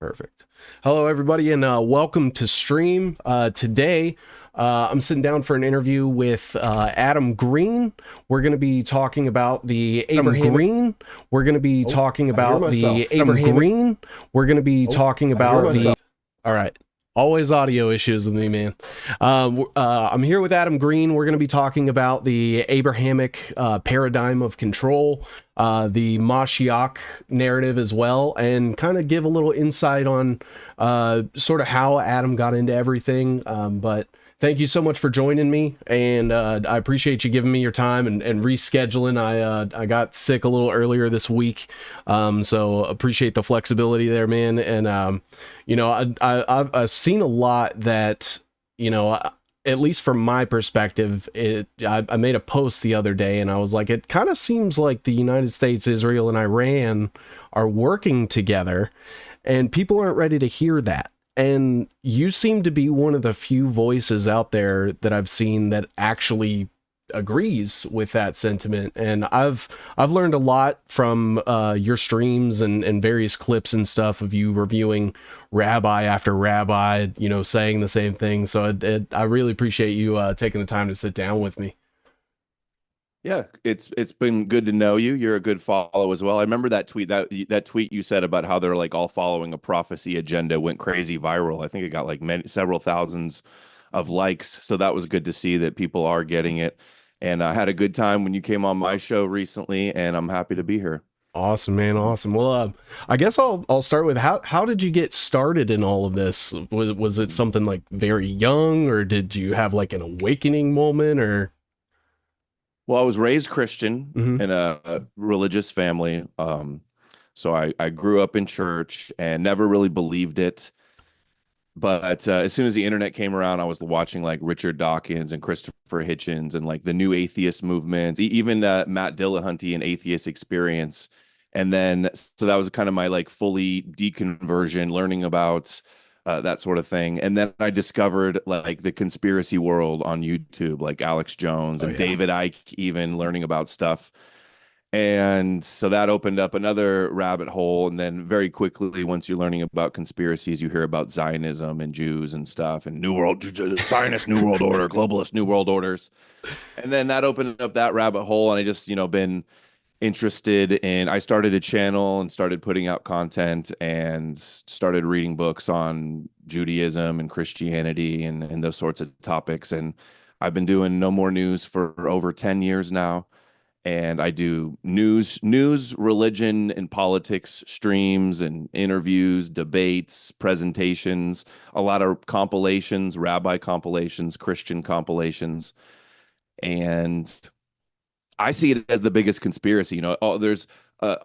Perfect. Hello, everybody, and welcome to stream. Today, I'm sitting down for an interview with Adam Green. We're going to be talking about the Abrahamic. Green. We're going to be talking about the Abrahamic. Green. We're going to be talking about the. All right. Always audio issues with me, man. I'm here with Adam Green. We're going to be talking about the Abrahamic paradigm of control, the Moshiach narrative as well, and kind of give a little insight on sort of how Adam got into everything. But thank you so much for joining me, and I appreciate you giving me your time and rescheduling. I got sick a little earlier this week, so appreciate the flexibility there, man. And I've seen a lot that, at least from my perspective, I made a post the other day, and I was like, it kind of seems like the United States, Israel, and Iran are working together, and people aren't ready to hear that. And you seem to be one of the few voices out there that I've seen that actually agrees with that sentiment. And I've learned a lot from your streams and various clips and stuff of you reviewing rabbi after rabbi, saying the same thing. So I really appreciate you taking the time to sit down with me. Yeah, it's been good to know you. You're a good follow as well. I remember that tweet that tweet you said about how they're like all following a prophecy agenda went crazy viral. I think it got like several thousands of likes. So that was good to see that people are getting it. And I had a good time when you came on my show recently, and I'm happy to be here. Awesome, man. Awesome. Well, I guess I'll start with how did you get started in all of this? Was it something like very young, or did you have like an awakening moment, or? Well, I was raised Christian in a religious family. So I grew up in church and never really believed it. But as soon as the internet came around, I was watching like Richard Dawkins and Christopher Hitchens and like the new atheist movement, even Matt Dillahunty and Atheist Experience. And then, so that was kind of my like fully deconversion, learning about that sort of thing. And then I discovered like the conspiracy world on YouTube, like Alex Jones and David Icke, even learning about stuff. And so that opened up another rabbit hole. And then very quickly, once you're learning about conspiracies, you hear about Zionism and Jews and stuff and New World, Zionist New World Order, globalist New World Orders. And then that opened up that rabbit hole. And I just, been interested in, I started a channel and started putting out content and started reading books on Judaism and Christianity and those sorts of topics. And I've been doing No More News for over 10 years now. And I do news, religion, and politics streams and interviews, debates, presentations, a lot of compilations, rabbi compilations, Christian compilations. And I see it as the biggest conspiracy. There's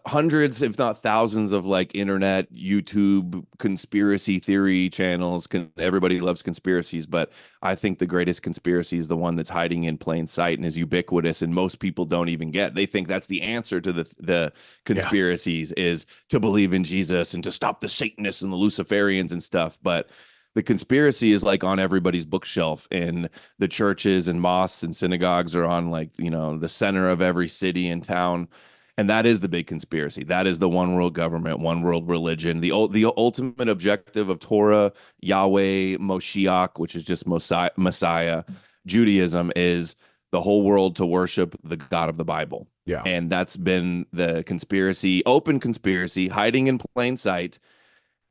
hundreds, if not thousands, of like internet, YouTube conspiracy theory channels. Everybody loves conspiracies, but I think the greatest conspiracy is the one that's hiding in plain sight and is ubiquitous, and most people don't even get. They think that's the answer to the conspiracies is to believe in Jesus and to stop the Satanists and the Luciferians and stuff, but the conspiracy is like on everybody's bookshelf, and the churches and mosques and synagogues are on like, the center of every city and town. And that is the big conspiracy. That is the one world government, one world religion. The ultimate objective of Torah, Yahweh, Moshiach, which is just Messiah, Judaism, is the whole world to worship the God of the Bible. Yeah. And that's been the conspiracy, open conspiracy, hiding in plain sight.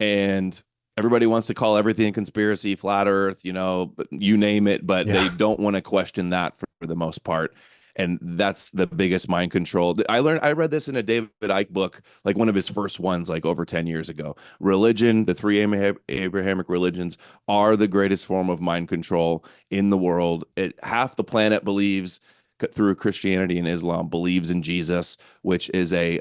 And everybody wants to call everything a conspiracy, flat earth, but you name it, but they don't want to question that for the most part. And that's the biggest mind control. I read this in a David Icke book, like one of his first ones, like over 10 years ago. Religion, the three Abrahamic religions are the greatest form of mind control in the world. Half the planet believes, through Christianity and Islam, believes in Jesus, which is a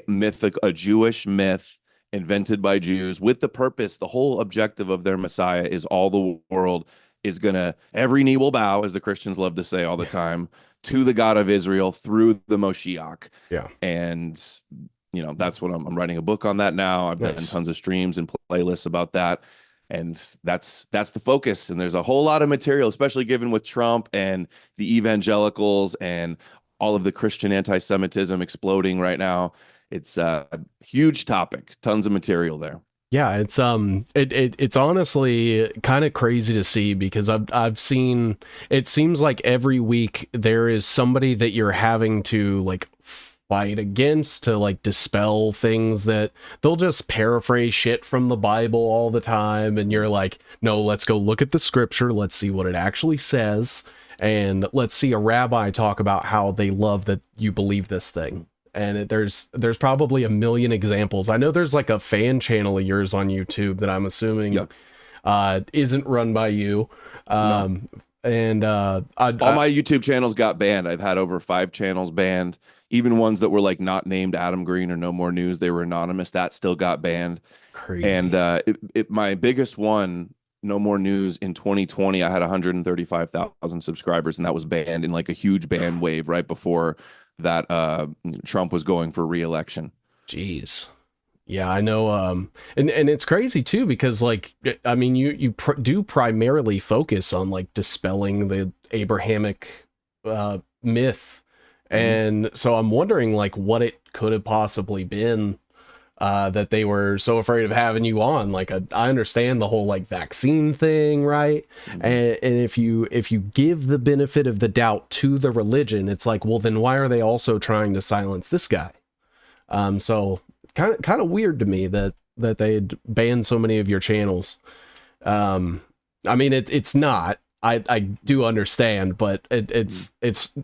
Jewish myth invented by Jews with the purpose. The whole objective of their Messiah is all the world is every knee will bow, as the Christians love to say all the time, to the God of Israel through the Moshiach. Yeah. And, that's what I'm writing a book on that now. I've done tons of streams and playlists about that. And that's the focus. And there's a whole lot of material, especially given with Trump and the evangelicals and all of the Christian anti-Semitism exploding right now. It's a huge topic, tons of material there. Yeah, it's honestly kind of crazy to see because I've seen it seems like every week there is somebody that you're having to like fight against to like dispel things that they'll just paraphrase shit from the Bible all the time, and you're like, no, let's go look at the scripture, let's see what it actually says, and let's see a rabbi talk about how they love that you believe this thing. And there's probably a million examples. I know there's like a fan channel of yours on YouTube that I'm assuming Yep. isn't run by you. No. And All my YouTube channels got banned. I've had over 5 channels banned, even ones that were like not named Adam Green or No More News. They were anonymous. That still got banned. And crazy. my biggest one, No More News, in 2020, I had 135,000 subscribers, and that was banned in like a huge ban wave right before that Trump was going for re-election. Jeez. Yeah, I know. And it's crazy too because like I mean, do primarily focus on like dispelling the Abrahamic myth, Mhm. and so I'm wondering like what it could have possibly been that they were so afraid of having you on. Like I understand the whole like vaccine thing, right? Mhm. And if you give the benefit of the doubt to the religion, it's like, well, then why are they also trying to silence this guy? So kind of weird to me that they'd banned so many of your channels. I mean, it's not. I do understand, but it's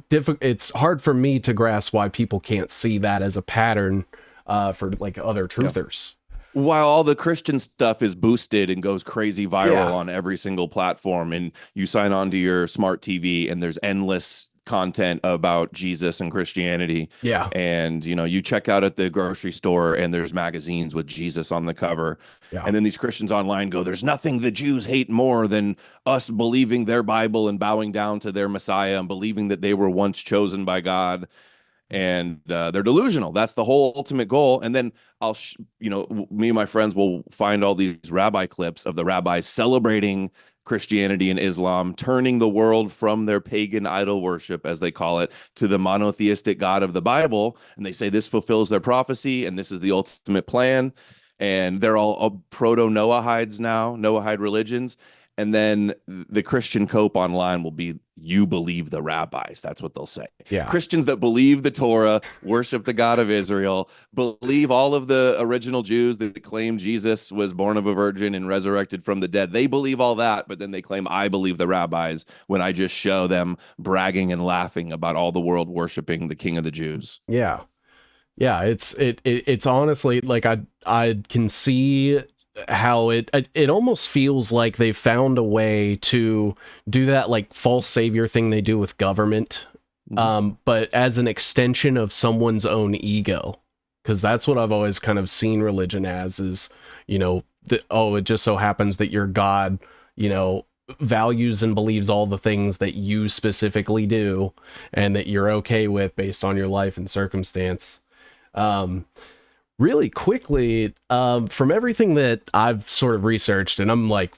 difficult. It's hard for me to grasp why people can't see that as a pattern for like other Yeah. truthers. While all the Christian stuff is boosted and goes crazy viral Yeah, on every single platform, and you sign on to your smart TV and there's endless content about Jesus and Christianity, yeah, and you check out at the grocery store and there's magazines with Jesus on the cover, yeah, and then these Christians online go, there's nothing the Jews hate more than us believing their Bible and bowing down to their Messiah and believing that they were once chosen by God, and they're delusional. That's the whole ultimate goal. And then me and my friends will find all these rabbi clips of the rabbis celebrating Christianity and Islam, turning the world from their pagan idol worship, as they call it, to the monotheistic God of the Bible. And they say this fulfills their prophecy and this is the ultimate plan. And they're all proto Noahides now, Noahide religions. And then the Christian cope online will be, you believe the rabbis. That's what they'll say. yeah, Christians that believe the Torah, worship the God of Israel, believe all of the original Jews that claim Jesus was born of a virgin and resurrected from the dead. They believe all that, but then they claim I believe the rabbis when I just show them bragging and laughing about all the world worshiping the King of the Jews. yeah. Yeah, it's honestly like I can see how it almost feels like they found a way to do that like false savior thing they do with government, Mhm. but as an extension of someone's own ego, because that's what I've always kind of seen religion as is, oh, it just so happens that your God, you know, values and believes all the things that you specifically do and that you're okay with based on your life and circumstance. um, Really quickly, from everything that I've sort of researched, and I'm like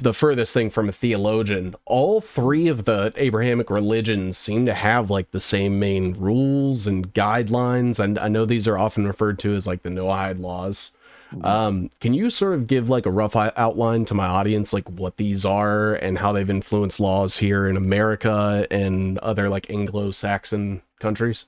the furthest thing from a theologian, all three of the Abrahamic religions seem to have like the same main rules and guidelines. And I know these are often referred to as like the Noahide laws. Mhm. Can you sort of give like a rough outline to my audience, like what these are and how they've influenced laws here in America and other like Anglo-Saxon countries?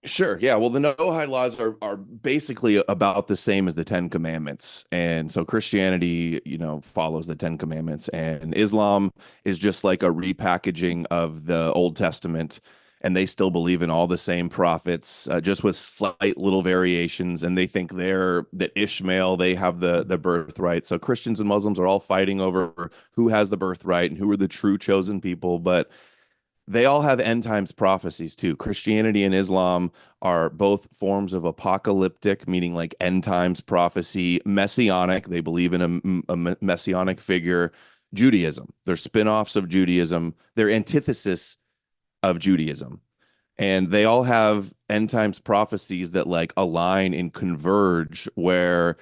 Sure. Yeah. Well, the Noahide laws are basically about the same as the Ten Commandments. And so Christianity, follows the Ten Commandments, and Islam is just like a repackaging of the Old Testament. And they still believe in all the same prophets, just with slight little variations. And they think that Ishmael, they have the birthright. So Christians and Muslims are all fighting over who has the birthright and who are the true chosen people. But they all have end times prophecies too. Christianity and Islam are both forms of apocalyptic, meaning like end times prophecy, messianic. They believe in a messianic figure. Judaism, they're spin-offs of Judaism, they're antithesis of Judaism. And they all have end times prophecies that like align and converge where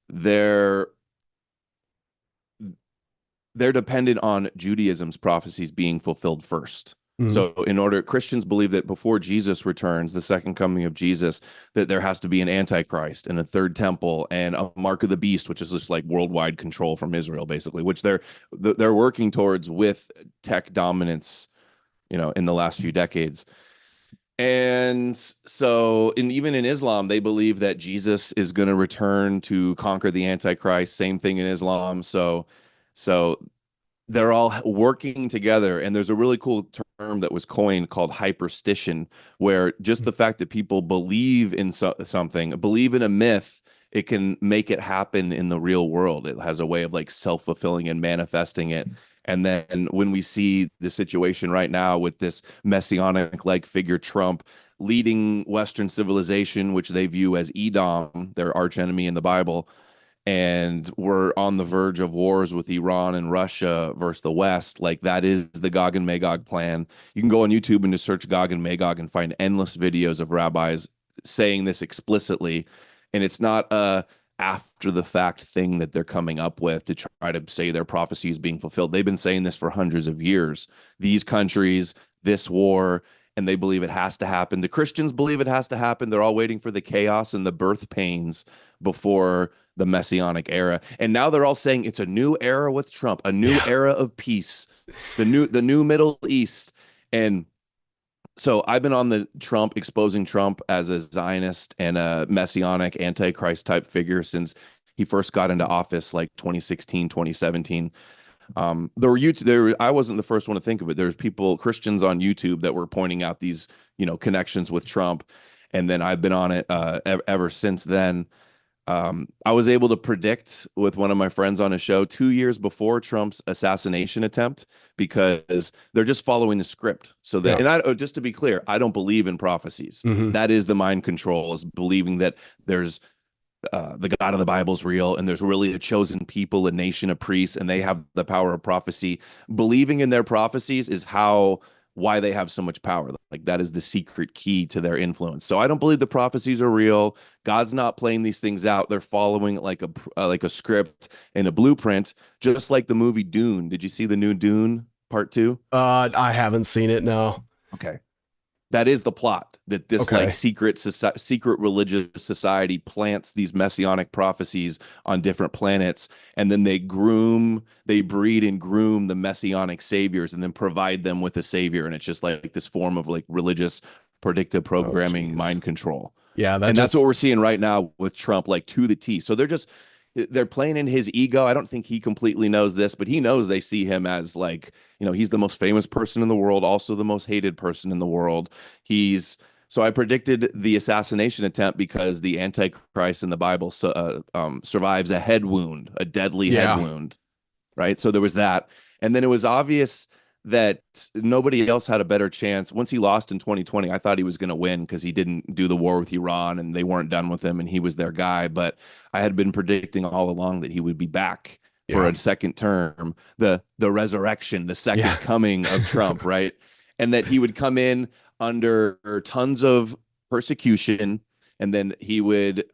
they're they're dependent on Judaism's prophecies being fulfilled first. Mhm. So Christians believe that before Jesus returns, the second coming of Jesus, that there has to be an antichrist and a third temple and a mark of the beast, which is just like worldwide control from Israel, basically, which they're working towards with tech dominance, in the last few decades. And so, and even in Islam, they believe that Jesus is going to return to conquer the Antichrist. Same thing in Islam. So they're all working together. And there's a really cool term that was coined called hyperstition, where just the fact that people believe in something, believe in a myth, it can make it happen in the real world. It has a way of like self-fulfilling and manifesting it. And then when we see the situation right now with this messianic like figure Trump leading Western civilization, which they view as Edom, their archenemy in the Bible, and we're on the verge of wars with Iran and Russia versus the West, like that is the Gog and Magog plan. You can go on YouTube and just search Gog and Magog and find endless videos of rabbis saying this explicitly. And it's not a after the fact thing that they're coming up with to try to say their prophecy is being fulfilled. They've been saying this for hundreds of years. These countries, this war, and they believe it has to happen. The Christians believe it has to happen. They're all waiting for the chaos and the birth pains before the messianic era. And now they're all saying it's a new era with Trump, a new era of peace, the new Middle East. And so I've been on the Trump, exposing Trump as a Zionist and a messianic antichrist type figure since he first got into office, like 2016, 2017. I wasn't the first one to think of it. There's people, Christians on YouTube, that were pointing out these, connections with Trump. And then I've been on it ever since then. I was able to predict with one of my friends on a show 2 years before Trump's assassination attempt, because they're just following the script. So that, and just to be clear, I don't believe in prophecies. That is the mind control, is believing that there's the God of the Bible is real, and there's really a chosen people, a nation of priests, and they have the power of prophecy. Believing in their prophecies is why they have so much power. Like that is the secret key to their influence. So I don't believe the prophecies are real. God's not playing these things out. They're following like a script and a blueprint, just like the movie Dune. Did you see the new Dune Part 2? I haven't seen it, no. Okay. That is the plot, that this like secret religious society plants these messianic prophecies on different planets, and then they breed and groom the messianic saviors, and then provide them with a savior. And it's just like this form of like religious predictive programming, mind control. Yeah. That's what we're seeing right now with Trump, like to the T. So they're playing in his ego. I don't think he completely knows this, but he knows they see him as like, he's the most famous person in the world, also the most hated person in the world. So I predicted the assassination attempt because the Antichrist in the Bible survives a head wound, a deadly head wound, right? So there was that. And then it was obvious that nobody else had a better chance. Once he lost in 2020, I thought he was going to win because he didn't do the war with Iran and they weren't done with him and he was their guy. But I had been predicting all along that he would be back for a second term, the resurrection, the second coming of Trump, right? And that he would come in under tons of persecution, and then he would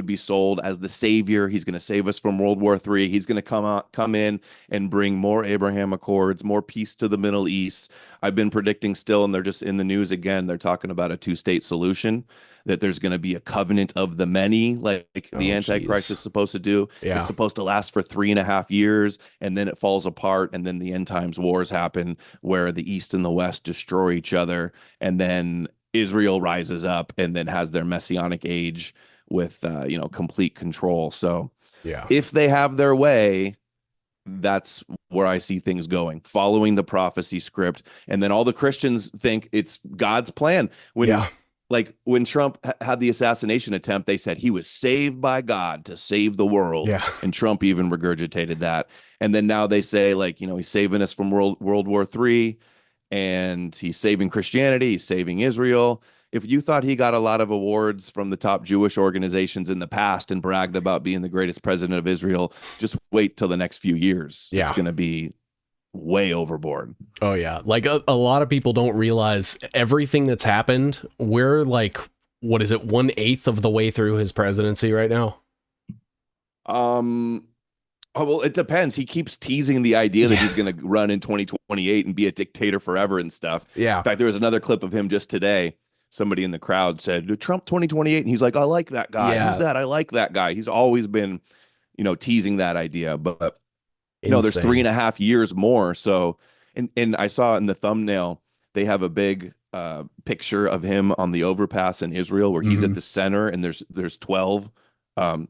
be sold as the savior. He's going to save us from World War III. He's going to come in and bring more Abraham Accords, more peace to the Middle East. I've been predicting still, and they're just in the news again. They're talking about a two-state solution, that there's going to be a covenant of the many, like the Antichrist is supposed to do. It's supposed to last for 3.5 years, and then it falls apart, and then the end times wars happen where the East and the West destroy each other, and then Israel rises up and then has their messianic age with complete control. So if they have their way, that's where I see things going, following the prophecy script. And then all the Christians think it's God's plan. When Trump had the assassination attempt, they said he was saved by God to save the world. And Trump even regurgitated that. And then now they say, like, he's saving us from World War III, and he's saving Christianity, he's saving Israel. If you thought he got a lot of awards from the top Jewish organizations in the past and bragged about being the greatest president of Israel, just wait till the next few years. It's going to be way overboard. Oh yeah. Like a lot of people don't realize everything that's happened. We're like, what is it? 1/8 of the way through his presidency right now. Oh, well, it depends. He keeps teasing the idea that he's going to run in 2028 and be a dictator forever and stuff. Yeah. In fact, there was another clip of him just today. Somebody in the crowd said, Trump 2028. And he's like, I like that guy. Yeah. Who's that? I like that guy. He's always been, teasing that idea. But, there's 3.5 years more. So, and I saw in the thumbnail, they have a big picture of him on the overpass in Israel where he's at the center and there's 12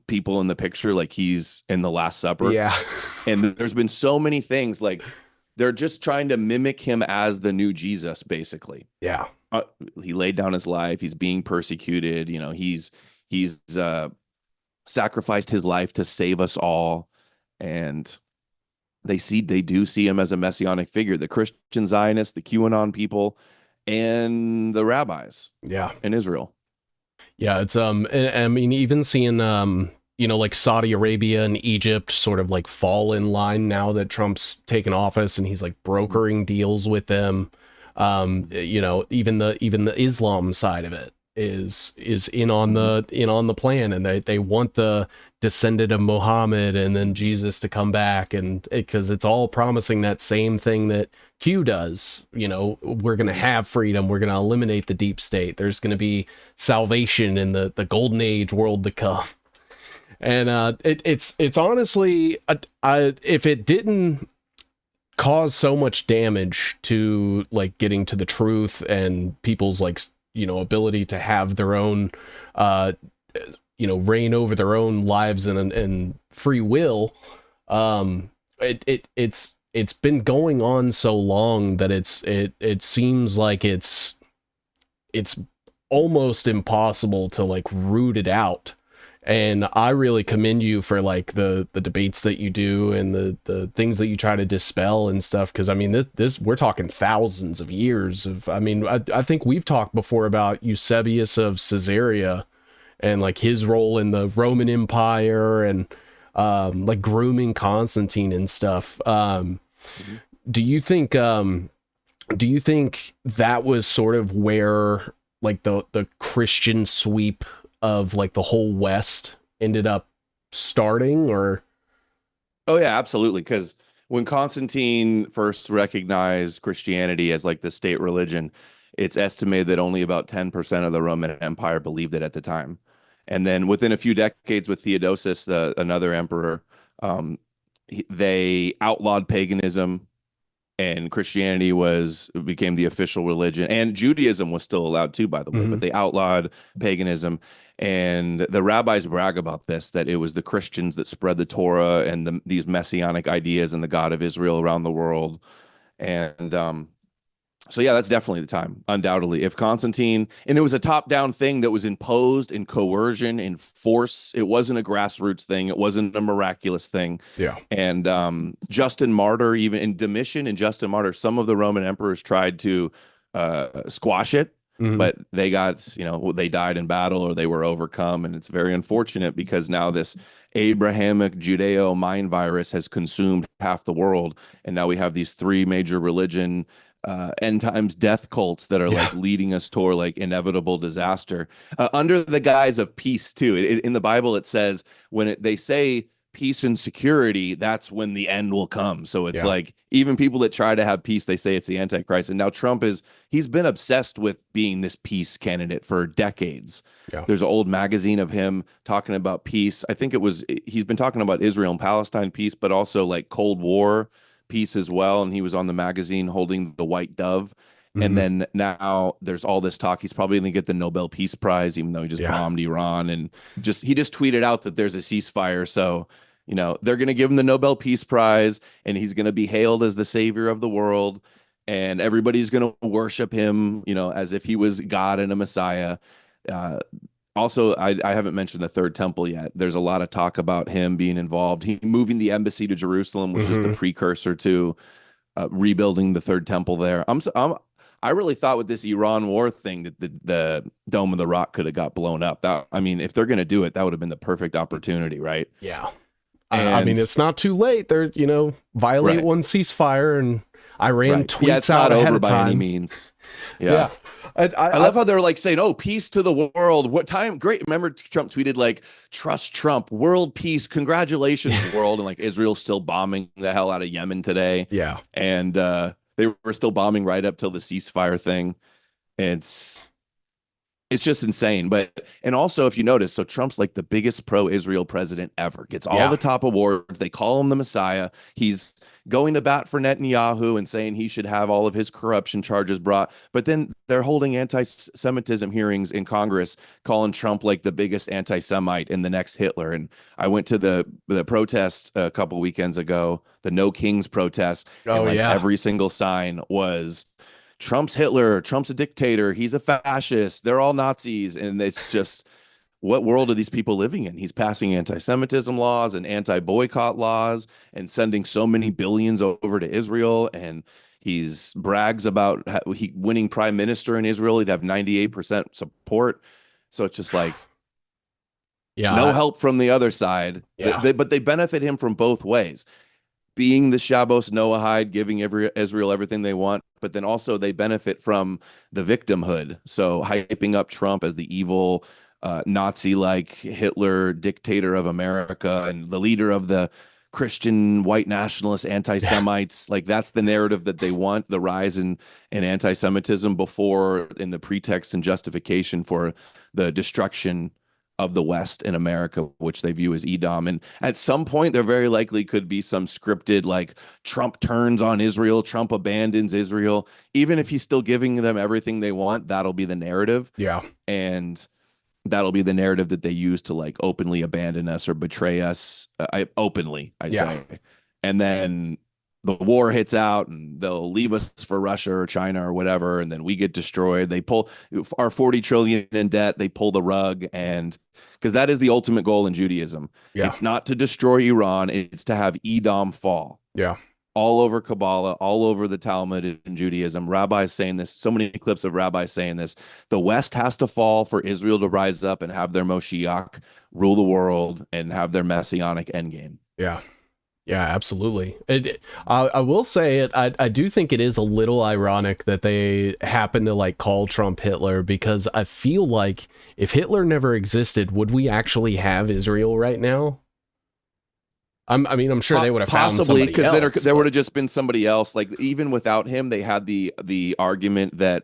people in the picture like he's in the Last Supper. Yeah. And there's been so many things like they're just trying to mimic him as the new Jesus, basically. Yeah. He laid down his life. He's being persecuted. He's sacrificed his life to save us all. And they do see him as a messianic figure, the Christian Zionists, the QAnon people, and the rabbis. Yeah. In Israel. Yeah, it's I mean, even seeing like Saudi Arabia and Egypt sort of like fall in line now that Trump's taken office, and he's like brokering deals with them. Even the Islam side of it is in on the plan, and they want the descendant of Muhammad and then Jesus to come back, and because it's all promising that same thing that Q does. We're going to have freedom. We're going to eliminate the deep state. There's going to be salvation in the golden age world to come. And it's honestly, if it didn't cause so much damage to like getting to the truth and people's like ability to have their own reign over their own lives and free will, it's been going on so long that it seems like it's almost impossible to like root it out. And I really commend you for like the debates that you do and the things that you try to dispel and stuff. Cause I mean, this we're talking thousands of years of, I think we've talked before about Eusebius of Caesarea and like his role in the Roman Empire and like grooming Constantine and stuff. Do you think that was sort of where like the Christian sweep of like the whole West ended up starting? Or oh yeah, absolutely, because when Constantine first recognized Christianity as like the state religion, it's estimated that only about 10% of the Roman Empire believed it at the time. And then within a few decades with Theodosius, another emperor, they outlawed paganism, and Christianity became the official religion, and Judaism was still allowed too, by the way, but they outlawed paganism. And the rabbis brag about this, that it was the Christians that spread the Torah and these messianic ideas and the God of Israel around the world. And so yeah, that's definitely the time, undoubtedly. If Constantine, and it was a top-down thing that was imposed in coercion, in force. It wasn't a grassroots thing. It wasn't a miraculous thing. Yeah. And Justin Martyr, even in Domitian and Justin Martyr, some of the Roman emperors tried to squash it, but they got, they died in battle or they were overcome. And it's very unfortunate because now this Abrahamic Judeo mind virus has consumed half the world. And now we have these three major religion end times death cults that are like leading us toward like inevitable disaster under the guise of peace too. In the Bible, it says when they say peace and security, that's when the end will come. So it's like even people that try to have peace, they say it's the Antichrist. And now Trump he's been obsessed with being this peace candidate for decades. Yeah. There's an old magazine of him talking about peace. I think he's been talking about Israel and Palestine peace, but also like Cold War peace as well. And he was on the magazine holding the white dove. And then now there's all this talk. He's probably going to get the Nobel Peace Prize, even though he just bombed Iran. And he just tweeted out that there's a ceasefire. So, they're going to give him the Nobel Peace Prize, and he's going to be hailed as the savior of the world. And everybody's going to worship him, as if he was God and a Messiah. Also, I haven't mentioned the Third Temple yet. There's a lot of talk about him being involved. He moving the embassy to Jerusalem was just the precursor to rebuilding the Third Temple there. I really thought with this Iran war thing that the Dome of the Rock could have got blown up. If they're going to do it, that would have been the perfect opportunity, right? Yeah. I mean, it's not too late. They're, violate one ceasefire and Iran Right. Yeah, tweets it's out not ahead over of by any time. means. Yeah. Yeah. I I love how they're like saying, "Oh, peace to the world." What time? Great. Remember, Trump tweeted like, "Trust Trump, world peace, congratulations, world," and like Israel's still bombing the hell out of Yemen today, yeah. and they were still bombing right up till the ceasefire thing. And it's just insane. But and also, if you notice, so Trump's like the biggest pro-Israel president ever. Gets all Yeah. the top awards. They call him the Messiah. He's going to bat for Netanyahu and saying he should have all of his corruption charges brought. But then they're holding anti-Semitism hearings in Congress, calling Trump like the biggest anti-Semite and the next Hitler. And I went to the protest a couple weekends ago, the No Kings protest, and Oh like yeah. every single sign was Trump's Hitler, Trump's a dictator, he's a fascist, they're all Nazis. And it's just, what world are these people living in? He's passing anti-Semitism laws and anti-boycott laws and sending so many billions over to Israel. And he's brags about he winning prime minister in Israel. He'd have 98% support. So it's just like, no Yeah. help from the other side. Yeah. But they benefit him from both ways, being the Shabbos Noahide, giving Israel everything they want, but then also they benefit from the victimhood. So hyping up Trump as the evil Nazi-like Hitler dictator of America and the leader of the Christian white nationalist anti-Semites. Like that's the narrative that they want, the rise in anti-Semitism before in the pretext and justification for the destruction of the West in America, which they view as Edom. And at some point, there very likely could be some scripted, like Trump turns on Israel, Trump abandons Israel. Even if he's still giving them everything they want, that'll be the narrative. Yeah. And that'll be the narrative that they use to like openly abandon us or betray us. I say. And then the war hits out and they'll leave us for Russia or China or whatever, and then we get destroyed. They pull our 40 trillion in debt, they pull the rug, and because that is the ultimate goal in Judaism. Yeah. It's not to destroy Iran, it's to have Edom fall. Yeah. All over Kabbalah, all over the Talmud in Judaism. Rabbis saying this, so many clips of rabbis saying this. The West has to fall for Israel to rise up and have their Moshiach rule the world and have their messianic endgame. Yeah. Yeah, absolutely. I will say it. I do think it is a little ironic that they happen to like call Trump Hitler, because I feel like if Hitler never existed, would we actually have Israel right now? I mean, I'm sure they would have possibly, because else, there would have just been somebody else. Like even without him, they had the argument that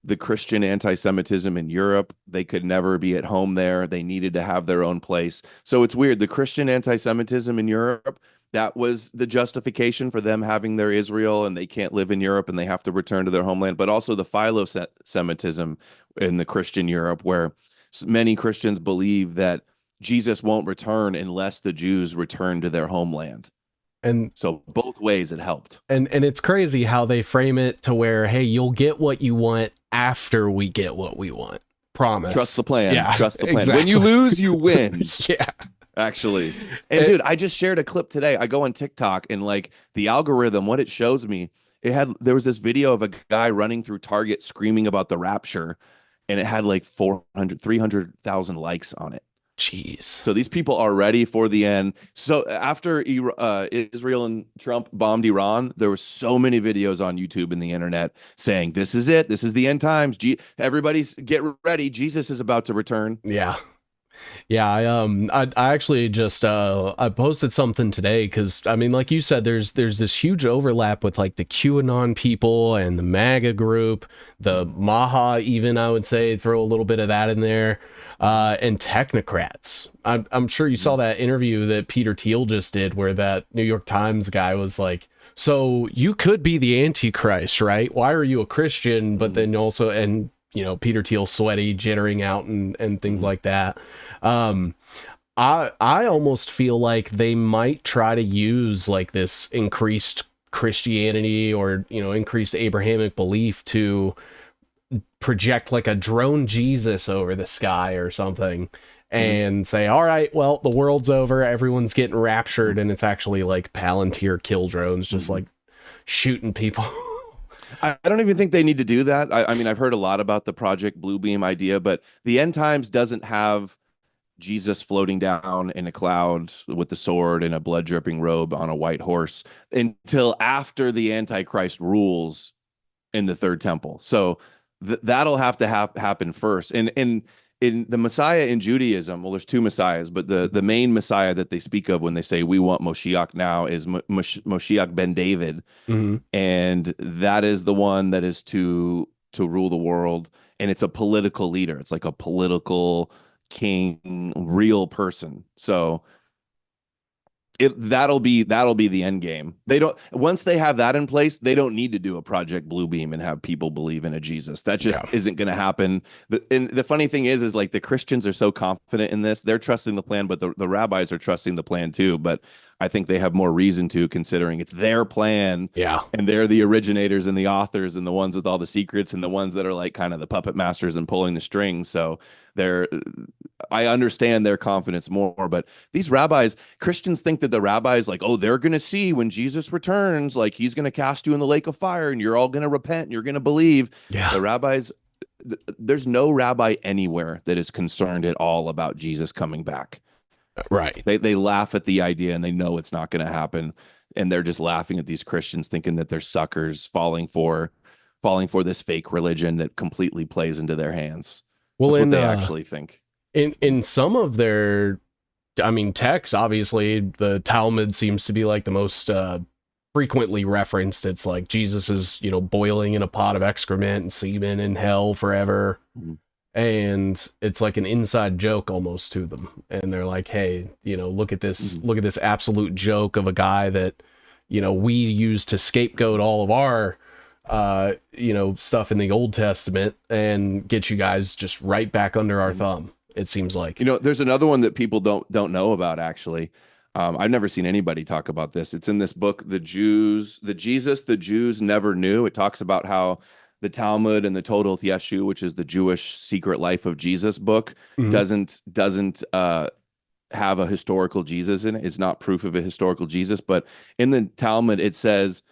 the Christian anti-Semitism in Europe, they could never be at home there. They needed to have their own place. So it's weird. The Christian anti-Semitism in Europe, that was the justification for them having their Israel, and they can't live in Europe and they have to return to their homeland. But also the philo-Semitism in the Christian Europe, where many Christians believe that Jesus won't return unless the Jews return to their homeland. And so both ways it helped. And it's crazy how they frame it to where, hey, you'll get what you want after we get what we want. Promise. Trust the plan. Yeah, trust the plan. exactly. When you lose, you win. Yeah. Actually. And dude, I just shared a clip today. I go on TikTok and like the algorithm, what it shows me, there was this video of a guy running through Target screaming about the rapture, and it had like 300,000 likes on it. Jeez. So these people are ready for the end. So after Israel and Trump bombed Iran, there were so many videos on YouTube and the internet saying, this is it. This is the end times. Everybody's get ready. Jesus is about to return. Yeah. Yeah, I actually just I posted something today because I mean, like you said, there's this huge overlap with like the QAnon people and the MAGA group, the Maha, even I would say throw a little bit of that in there, and technocrats. I'm sure you saw that interview that Peter Thiel just did, where that New York Times guy was like, "So you could be the Antichrist, right? Why are you a Christian?" But then also, and you know, Peter Thiel sweaty, jittering out and things like that. I almost feel like they might try to use like this increased Christianity or, you know, increased Abrahamic belief to project like a drone Jesus over the sky or something and say, all right, well, the world's over. Everyone's getting raptured. And it's actually like Palantir kill drones, just like shooting people. I don't even think they need to do that. I mean, I've heard a lot about the Project Bluebeam idea, but the end times doesn't have Jesus floating down in a cloud with the sword and a blood dripping robe on a white horse until after the Antichrist rules in the third temple. So that'll have to happen first. And in the Messiah in Judaism, well, there's two Messiahs, but the main Messiah that they speak of when they say we want Moshiach now is Moshiach ben David, and that is the one that is to rule the world, and it's a political leader. It's like a political king, real person. So that'll be the end game. They don't, once they have that in place, they don't need to do a Project Bluebeam and have people believe in a Jesus. That just isn't going to happen. And the funny thing is like the Christians are so confident in this. They're trusting the plan, but the rabbis are trusting the plan too. But I think they have more reason to, considering it's their plan. Yeah. And they're the originators and the authors and the ones with all the secrets and the ones that are like kind of the puppet masters and pulling the strings. So I understand their confidence more, but these rabbis, Christians think that the rabbis like, oh, they're going to see when Jesus returns, like he's going to cast you in the lake of fire and you're all going to repent and you're going to believe. Yeah. The rabbis, there's no rabbi anywhere that is concerned at all about Jesus coming back. Right. They laugh at the idea and they know it's not going to happen. And they're just laughing at these Christians thinking that they're suckers falling for this fake religion that completely plays into their hands. Well, that's what they actually think. In some of their, I mean, texts, obviously, the Talmud seems to be like the most frequently referenced. It's like Jesus is, boiling in a pot of excrement and semen in hell forever. Mm-hmm. And it's like an inside joke almost to them. And they're like, hey, look at this, look at this absolute joke of a guy that, we use to scapegoat all of our stuff in the Old Testament and get you guys just right back under our thumb. It seems like, there's another one that people don't know about, actually. I've never seen anybody talk about this. It's in this book, The Jesus the Jews Never Knew. It talks about how the Talmud and the Toldot Yeshu, which is the Jewish secret life of Jesus book, doesn't have a historical Jesus in it. It's not proof of a historical Jesus, but in the Talmud it says,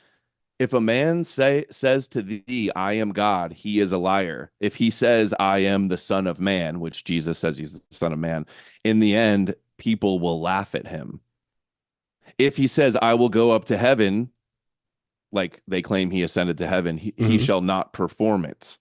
if a man says to thee, I am God, he is a liar. If he says, I am the Son of Man, which Jesus says he's the Son of Man, in the end, people will laugh at him. If he says, I will go up to heaven, like they claim he ascended to heaven, he shall not perform it.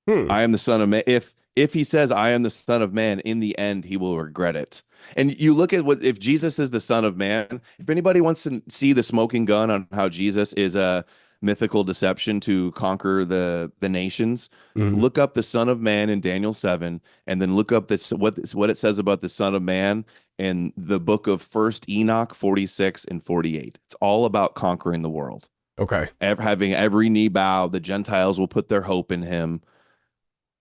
I am the Son of Man. If he says, I am the Son of Man, in the end, he will regret it. And you look at if Jesus is the Son of Man, if anybody wants to see the smoking gun on how Jesus is a mythical deception to conquer the nations, look up the Son of Man in Daniel 7, and then look up what it says about the Son of Man in the book of First Enoch 46 and 48. It's all about conquering the world. Okay. Having every knee bow, the Gentiles will put their hope in him.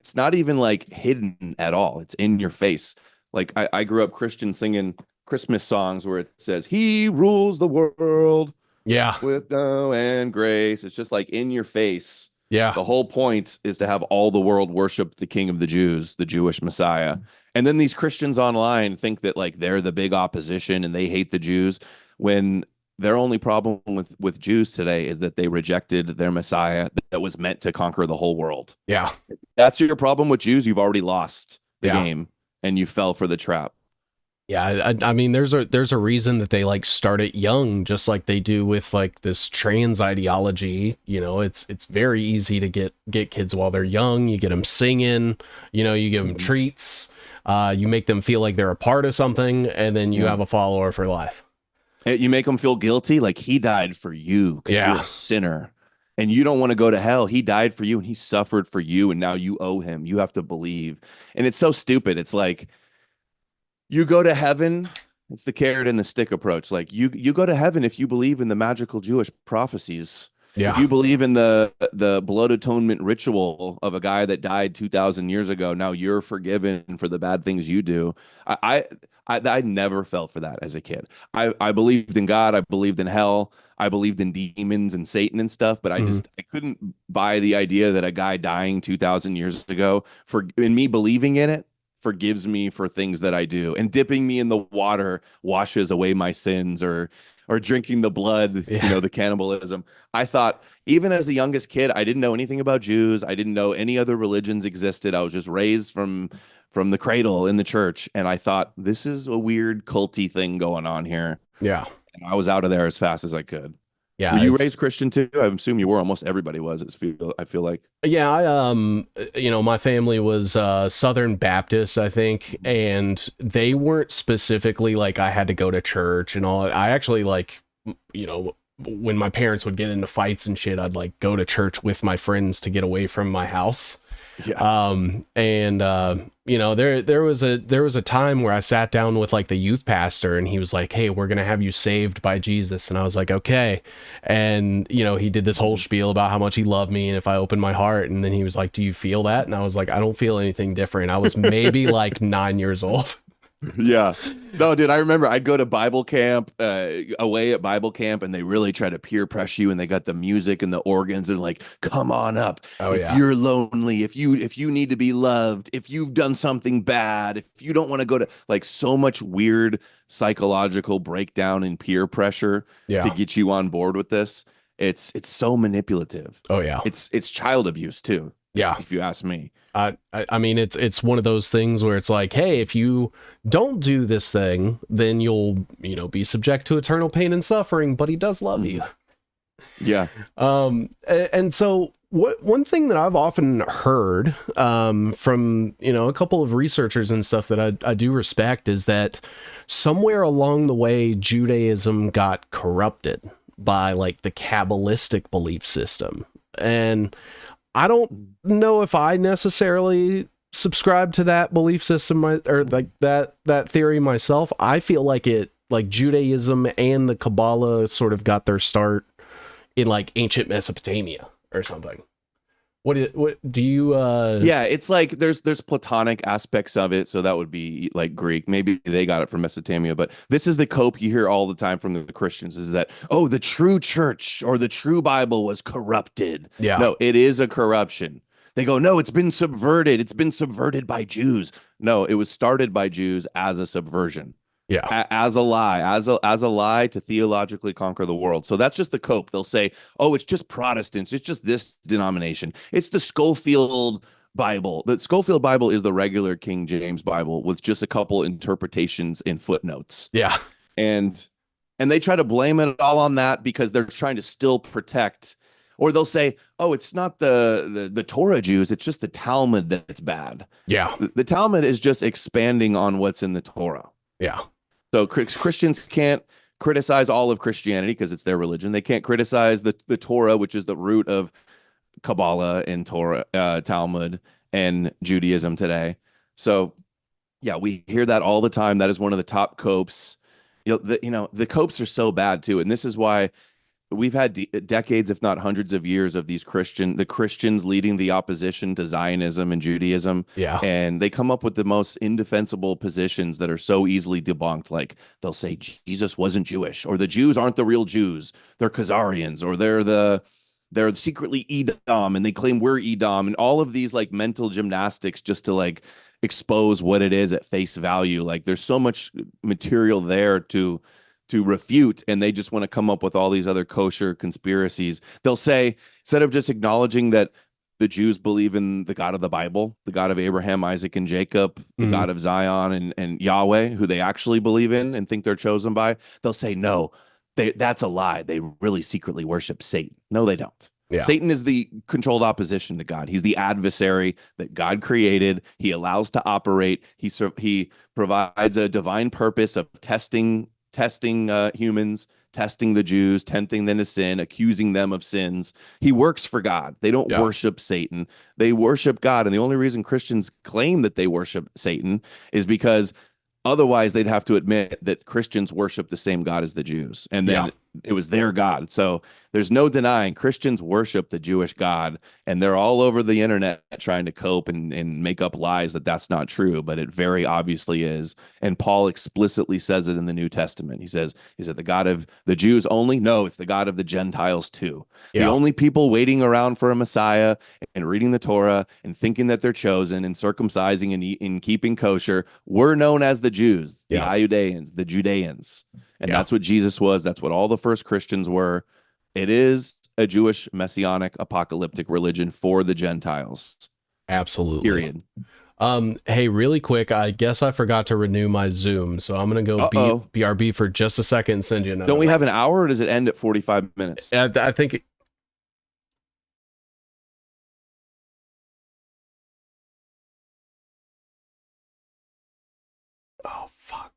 It's not even like hidden at all. It's in your face. Like I grew up Christian singing Christmas songs where it says, he rules the world. Yeah. With no and grace. It's just like in your face. Yeah. The whole point is to have all the world worship the King of the Jews, the Jewish Messiah. And then these Christians online think that like they're the big opposition and they hate the Jews, when their only problem with Jews today is that they rejected their Messiah that was meant to conquer the whole world. Yeah. That's your problem with Jews. You've already lost the game and you fell for the trap. Yeah, I mean, there's a reason that they like start it young, just like they do with like this trans ideology. It's very easy to get kids while they're young. You get them singing, you give them treats, you make them feel like they're a part of something, and then you have a follower for life. You make them feel guilty, like he died for you because you're a sinner. And you don't want to go to hell. He died for you and he suffered for you, and now you owe him. You have to believe. And it's so stupid. It's like, you go to heaven. It's the carrot and the stick approach. Like you go to heaven if you believe in the magical Jewish prophecies. Yeah. If you believe in the blood atonement ritual of a guy that died 2,000 years ago, now you're forgiven for the bad things you do. I never fell for that as a kid. I believed in God. I believed in hell. I believed in demons and Satan and stuff, but I couldn't buy the idea that a guy dying 2,000 years ago, in me believing in it, forgives me for things that I do, and dipping me in the water washes away my sins, or or drinking the blood, Yeah. the cannibalism. I thought, even as the youngest kid, I didn't know anything about Jews. I didn't know any other religions existed. I was just raised from the cradle in the church, and I thought, this is a weird culty thing going on here. Yeah. And I was out of there as fast as I could. Were Yeah. you raised Christian too? I assume you were. Almost everybody was. I feel like. Yeah, my family was Southern Baptist, I think, and they weren't specifically like I had to go to church and all. I actually like, when my parents would get into fights and shit, I'd like go to church with my friends to get away from my house. Yeah. There was a time where I sat down with like the youth pastor, and he was like, "Hey, we're gonna have you saved by Jesus," and I was like, "Okay," and he did this whole spiel about how much he loved me and if I opened my heart, and then he was like, "Do you feel that?" And I was like, "I don't feel anything different." I was maybe like 9 years old. Yeah. No, dude, I remember I'd go to Bible camp, away at Bible camp, and they really try to peer pressure you, and they got the music and the organs and like, come on up. Oh, if yeah. you're lonely, if you need to be loved, if you've done something bad, if you don't want to go to, like, so much weird psychological breakdown and peer pressure to get you on board with this. It's so manipulative. Oh yeah. It's child abuse too. Yeah. If you ask me. I mean, it's one of those things where it's like, hey, if you don't do this thing, then you'll, be subject to eternal pain and suffering, but he does love you. Yeah. And so one thing that I've often heard from, a couple of researchers and stuff that I do respect is that somewhere along the way, Judaism got corrupted by like the Kabbalistic belief system. And I don't know if I necessarily subscribe to that belief system or like that theory myself. I feel like Judaism and the Kabbalah sort of got their start in like ancient Mesopotamia or something. What do you Yeah, it's like there's Platonic aspects of it, so that would be like Greek. Maybe they got it from Mesopotamia, but this is the cope you hear all the time from the Christians, is that, oh, the true church or the true Bible was corrupted. Yeah. No, it is a corruption. They go, no, it's been subverted. It's been subverted by Jews. No, it was started by Jews as a subversion. Yeah. As a lie, as a lie to theologically conquer the world. So that's just the cope. They'll say, oh, it's just Protestants. It's just this denomination. It's the Schofield Bible. The Schofield Bible is the regular King James Bible with just a couple interpretations and footnotes. Yeah. And they try to blame it all on that because they're trying to still protect, or they'll say, oh, it's not the Torah Jews. It's just the Talmud that's bad. Yeah. The Talmud is just expanding on what's in the Torah. Yeah. So Christians can't criticize all of Christianity because it's their religion. They can't criticize the Torah, which is the root of Kabbalah and Talmud and Judaism today. So, yeah, we hear that all the time. That is one of the top copes. The copes are so bad too, and this is why we've had decades, if not hundreds of years, of the Christians leading the opposition to Zionism and Judaism. Yeah. And they come up with the most indefensible positions that are so easily debunked. Like they'll say Jesus wasn't Jewish, or the Jews aren't the real Jews. They're Khazarians, or they're secretly Edom and they claim we're Edom, and all of these like mental gymnastics just to like expose what it is at face value. Like there's so much material there to refute, and they just want to come up with all these other kosher conspiracies. They'll say, instead of just acknowledging that the Jews believe in the God of the Bible, the God of Abraham, Isaac, and Jacob, the God of Zion and Yahweh, who they actually believe in and think they're chosen by, they'll say, no, that's a lie. They really secretly worship Satan. No, they don't. Yeah. Satan is the controlled opposition to God. He's the adversary that God created. He allows to operate. He provides a divine purpose of testing humans, testing the Jews, tempting them to sin, accusing them of sins. He works for God. They don't worship Satan. They worship God. And the only reason Christians claim that they worship Satan is because otherwise they'd have to admit that Christians worship the same God as the Jews. And then it was their God. So there's no denying Christians worship the Jewish God, and they're all over the internet trying to cope and make up lies that that's not true, but it very obviously is. And Paul explicitly says it in the New Testament. He says, is it the God of the Jews only? No, it's the God of the Gentiles too. The only people waiting around for a Messiah and reading the Torah and thinking that they're chosen and circumcising and keeping kosher were known as the Jews, the Iudeans, the Judeans. And that's what Jesus was. That's what all the first Christians were. It is a Jewish messianic apocalyptic religion for the Gentiles. Absolutely. Period. Hey, really quick, I guess I forgot to renew my Zoom, so I'm gonna go BRB for just a second and send you another. Don't we have an hour, or does it end at 45 minutes? I think oh fuck.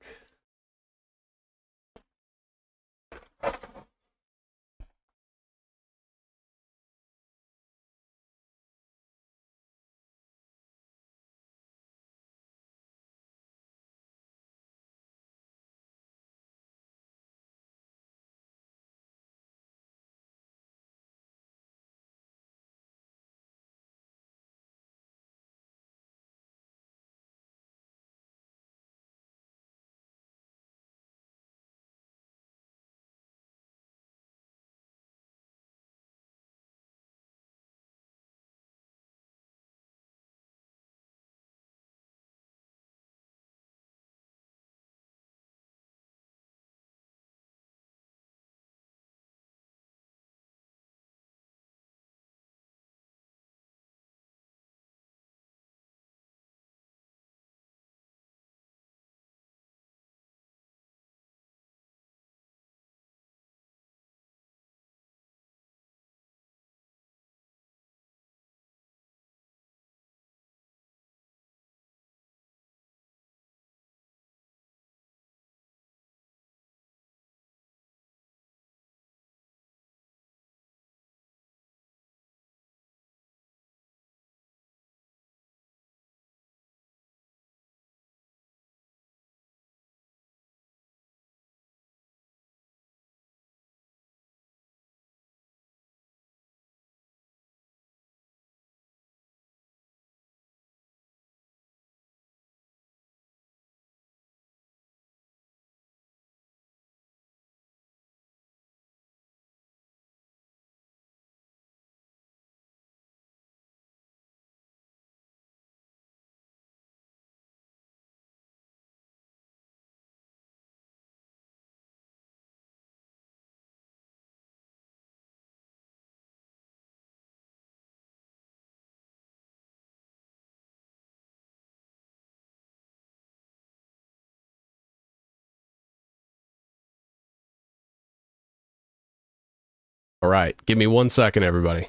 All right, give me 1 second, everybody.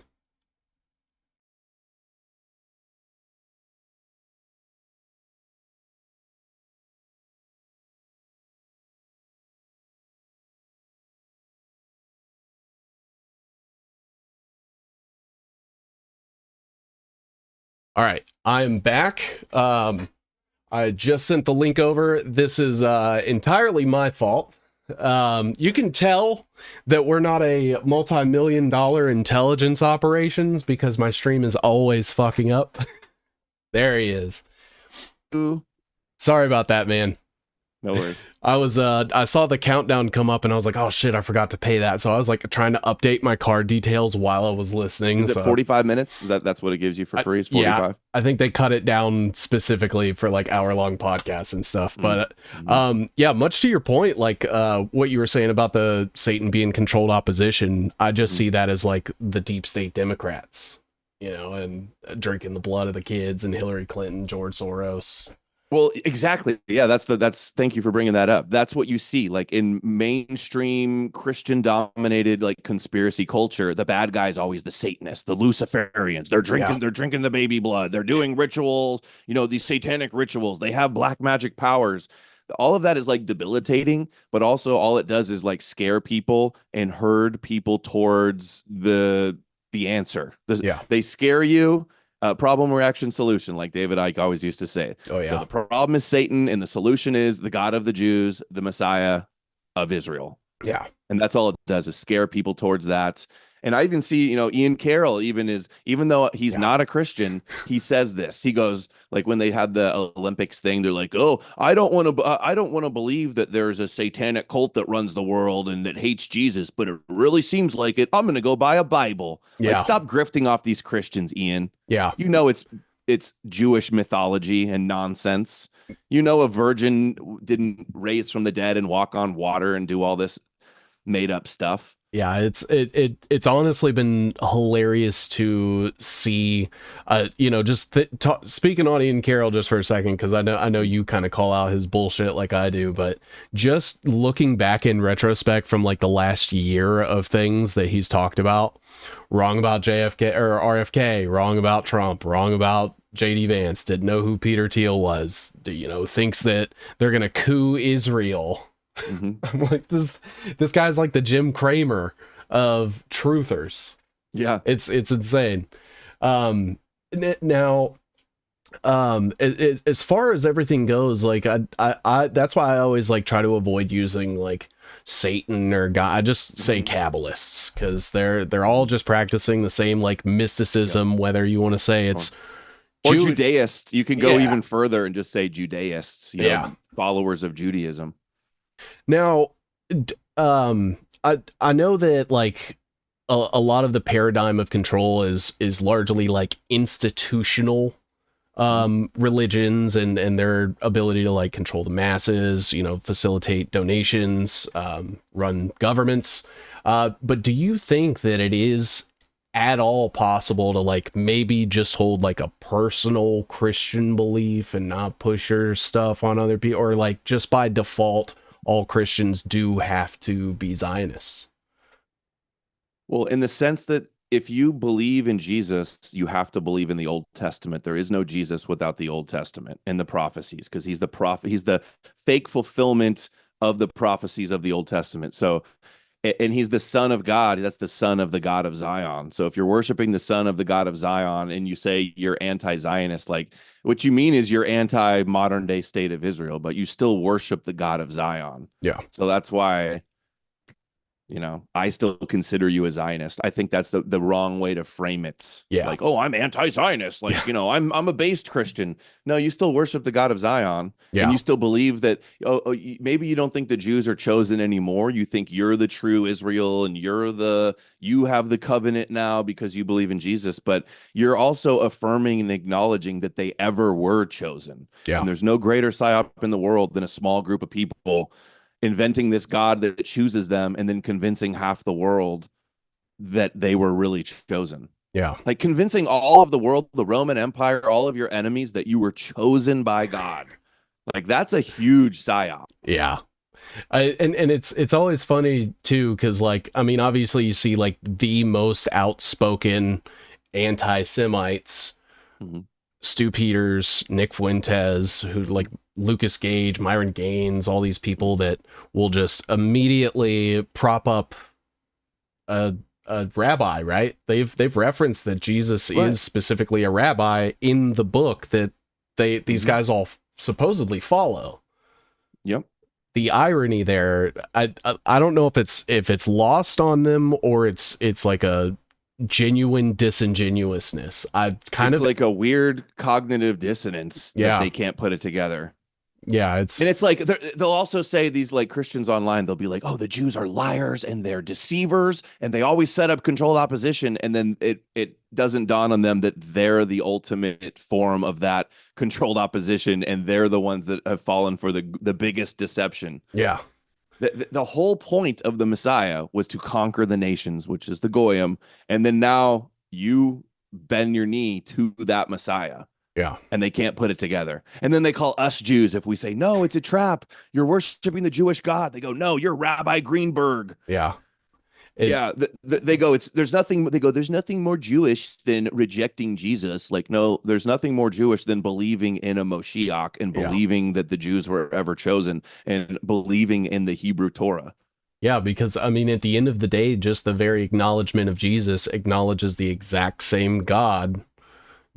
All right, I'm back. I just sent the link over. This is entirely my fault. You can tell that we're not a multi-million-dollar intelligence operations because my stream is always fucking up. There he is. Ooh. Sorry about that, man. No worries. I saw the countdown come up and I was like, oh shit, I forgot to pay that. So I was like trying to update my card details while I was listening. Is it 45 minutes? That's what it gives you for free? Is 45? Yeah, I think they cut it down specifically for like hour-long podcasts and stuff. But yeah, much to your point, like what you were saying about the Satan being controlled opposition, I just see that as like the deep state Democrats, you know, and drinking the blood of the kids and Hillary Clinton, George Soros. Well, exactly. Yeah, that's thank you for bringing that up. That's what you see like in mainstream Christian dominated like conspiracy culture. The bad guy is always the Satanists, the Luciferians. They're drinking the baby blood. They're doing rituals, you know, these satanic rituals. They have black magic powers. All of that is like debilitating, but also all it does is like scare people and herd people towards the answer. They scare you. Problem, reaction, solution, like David Icke always used to say. Oh, yeah. So the problem is Satan, and the solution is the God of the Jews, the Messiah of Israel. Yeah. And that's all it does is scare people towards that. And I even see, you know, Ian Carroll even though he's not a Christian, he says this. He goes, like when they had the Olympics thing, they're like, "Oh, I don't want to believe that there's a satanic cult that runs the world and that hates Jesus, but it really seems like it. I'm going to go buy a Bible." Yeah. Like, stop grifting off these Christians, Ian. Yeah. You know it's it's Jewish mythology and nonsense. You know, a virgin didn't raise from the dead and walk on water and do all this made up stuff. Yeah, it's honestly been hilarious to see, just speaking on Ian Carroll just for a second, because I know you kind of call out his bullshit like I do, but just looking back in retrospect from like the last year of things that he's talked about, wrong about JFK or RFK, wrong about Trump, wrong about JD Vance, didn't know who Peter Thiel was, thinks that they're gonna coup Israel. Mm-hmm. I'm like, this guy's like the Jim Cramer of truthers. Yeah, it's insane. Now, as far as everything goes, like I that's why I always like try to avoid using like Satan or God. I just say Kabbalists, because they're all just practicing the same like mysticism. Whether you want to say it's or Judaist, you can go even further and just say Judaists. Followers of Judaism. Now, I know that like a lot of the paradigm of control is largely like institutional religions and their ability to like control the masses, facilitate donations, run governments. But do you think that it is at all possible to like maybe just hold like a personal Christian belief and not push your stuff on other people, or like just by default all Christians do have to be Zionists? Well, in the sense that if you believe in Jesus, you have to believe in the Old Testament. There is no Jesus without the Old Testament and the prophecies, because he's the prophet. He's the fake fulfillment of the prophecies of the Old Testament. So, and he's the Son of God. That's the Son of the God of Zion. So if you're worshiping the Son of the God of Zion and you say you're anti-Zionist, like what you mean is you're anti-modern day state of Israel, but you still worship the God of Zion. Yeah. So that's why, I still consider you a Zionist. I think that's the wrong way to frame it. Yeah. Like, oh, I'm anti-Zionist. Like, I'm a based Christian. No, you still worship the God of Zion. Yeah. And you still believe that, maybe you don't think the Jews are chosen anymore. You think you're the true Israel and you have the covenant now because you believe in Jesus, but you're also affirming and acknowledging that they ever were chosen. Yeah. And there's no greater psyop in the world than a small group of people inventing this God that chooses them and then convincing half the world that they were really chosen. Yeah. Like convincing all of the world, the Roman Empire, all of your enemies that you were chosen by God. Like that's a huge psyop. Yeah. And it's always funny too, because like, I mean, obviously you see like the most outspoken anti-Semites, Stu Peters, Nick Fuentes, who like Lucas Gage, Myron Gaines, all these people that will just immediately prop up a rabbi, right? They've referenced that Jesus is specifically a rabbi in the book that these guys all supposedly follow. Yep. The irony there, I don't know if it's lost on them or it's like a genuine disingenuousness. It's like a weird cognitive dissonance that they can't put it together. Yeah, it's like they'll also say, these like Christians online, they'll be like, oh, the Jews are liars and they're deceivers and they always set up controlled opposition, and then it doesn't dawn on them that they're the ultimate form of that controlled opposition, and they're the ones that have fallen for the biggest deception. Yeah. The whole point of the Messiah was to conquer the nations, which is the Goyim, and then now you bend your knee to that Messiah. Yeah. And they can't put it together. And then they call us Jews if we say, no, it's a trap. You're worshiping the Jewish God. They go, no, you're Rabbi Greenberg. Yeah. They go, there's nothing more Jewish than rejecting Jesus. Like, no, there's nothing more Jewish than believing in a Moshiach and believing that the Jews were ever chosen and believing in the Hebrew Torah. Yeah, because I mean, at the end of the day, just the very acknowledgement of Jesus acknowledges the exact same God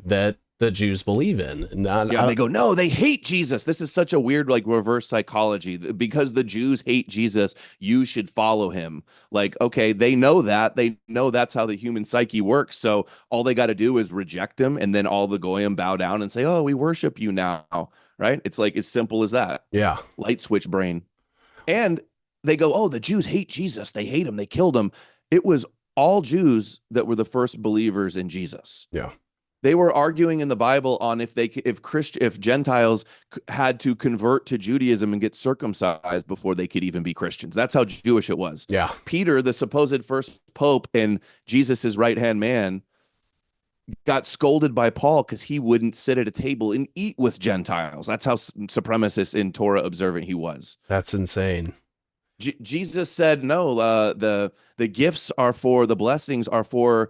that the Jews believe in. And they go, no, they hate Jesus. This is such a weird, like, reverse psychology. Because the Jews hate Jesus, you should follow him. Like, okay, they know that. They know that's how the human psyche works. So all they got to do is reject him, and then all the Goyim bow down and say, oh, we worship you now. Right? It's like as simple as that. Yeah. Light switch brain. And they go, oh, the Jews hate Jesus. They hate him. They killed him. It was all Jews that were the first believers in Jesus. Yeah. They were arguing in the Bible on if Gentiles had to convert to Judaism and get circumcised before they could even be Christians. That's how Jewish it was. Yeah. Peter, the supposed first pope and Jesus's right-hand man, got scolded by Paul because he wouldn't sit at a table and eat with Gentiles. That's how supremacist and Torah observant he was. That's insane. Jesus said, no, the gifts are for, the blessings are for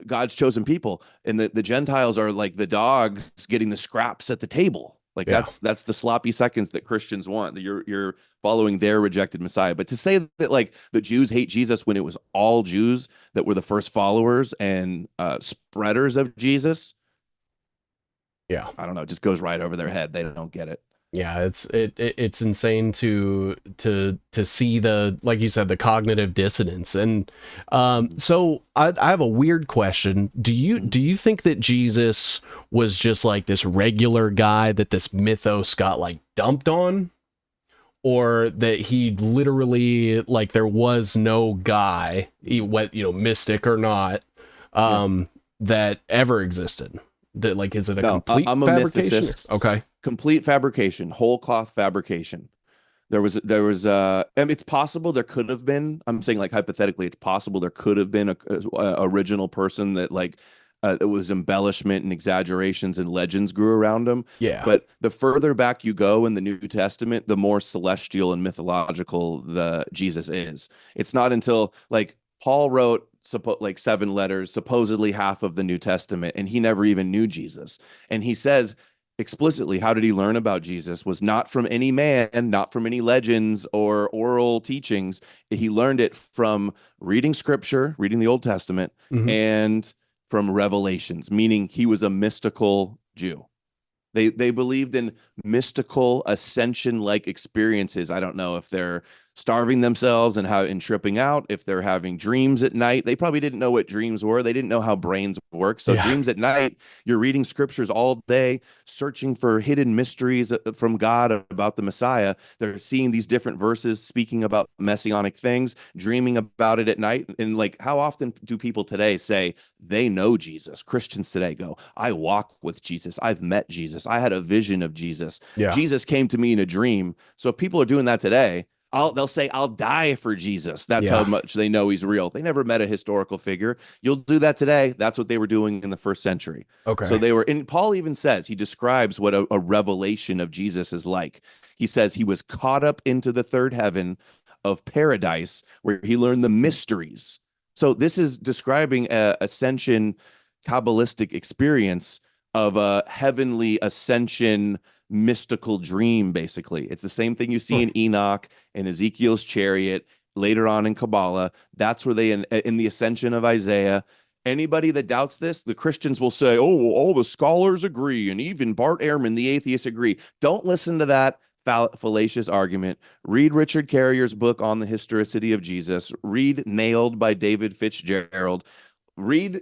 God's chosen people, and the Gentiles are like the dogs getting the scraps at the table. Like that's the sloppy seconds that Christians want. You're following their rejected Messiah. But to say that like the Jews hate Jesus when it was all Jews that were the first followers and spreaders of Jesus, I don't know, it just goes right over their head. They don't get it. Yeah, it's insane to see the, like you said, the cognitive dissonance. And so I have a weird question. Do you think that Jesus was just like this regular guy that this mythos got like dumped on, or that he literally, like, there was no guy, mystic or not, that ever existed? Like, is it a complete fabrication? Mythicist. Okay. Complete fabrication, whole cloth fabrication. There was and it's possible there could have been, I'm saying like hypothetically, it's possible there could have been a original person that like it was embellishment and exaggerations and legends grew around him. Yeah. But the further back you go in the New Testament, the more celestial and mythological the Jesus is. It's not until like Paul wrote like 7 letters, supposedly half of the New Testament, and he never even knew Jesus. And he says explicitly, how did he learn about Jesus? Was not from any man, not from any legends or oral teachings. He learned it from reading scripture, reading the Old Testament, and from revelations, meaning he was a mystical Jew. They believed in mystical ascension-like experiences. I don't know if they're starving themselves and tripping out, if they're having dreams at night. They probably didn't know what dreams were. They didn't know how brains work. So dreams at night, you're reading scriptures all day, searching for hidden mysteries from God about the Messiah. They're seeing these different verses speaking about messianic things, dreaming about it at night. And like, how often do people today say they know Jesus? Christians today go, I walk with Jesus. I've met Jesus. I had a vision of Jesus. Jesus came to me in a dream. So if people are doing that today, they'll say, I'll die for Jesus. That's how much they know he's real. They never met a historical figure. You'll do that today. That's what they were doing in the first century. Okay. So they were, and Paul even says, he describes what a revelation of Jesus is like. He says he was caught up into the third heaven of paradise where he learned the mysteries. So this is describing a ascension Kabbalistic experience of a heavenly ascension mystical dream. Basically, it's the same thing you see in Enoch and Ezekiel's chariot, later on in Kabbalah. That's where they in the ascension of Isaiah. Anybody that doubts this, the Christians will say, oh, all the scholars agree, and even Bart Ehrman, the atheist, agree. Don't listen to that fallacious argument. Read Richard Carrier's book on the historicity of Jesus. Read Nailed by David Fitzgerald. Read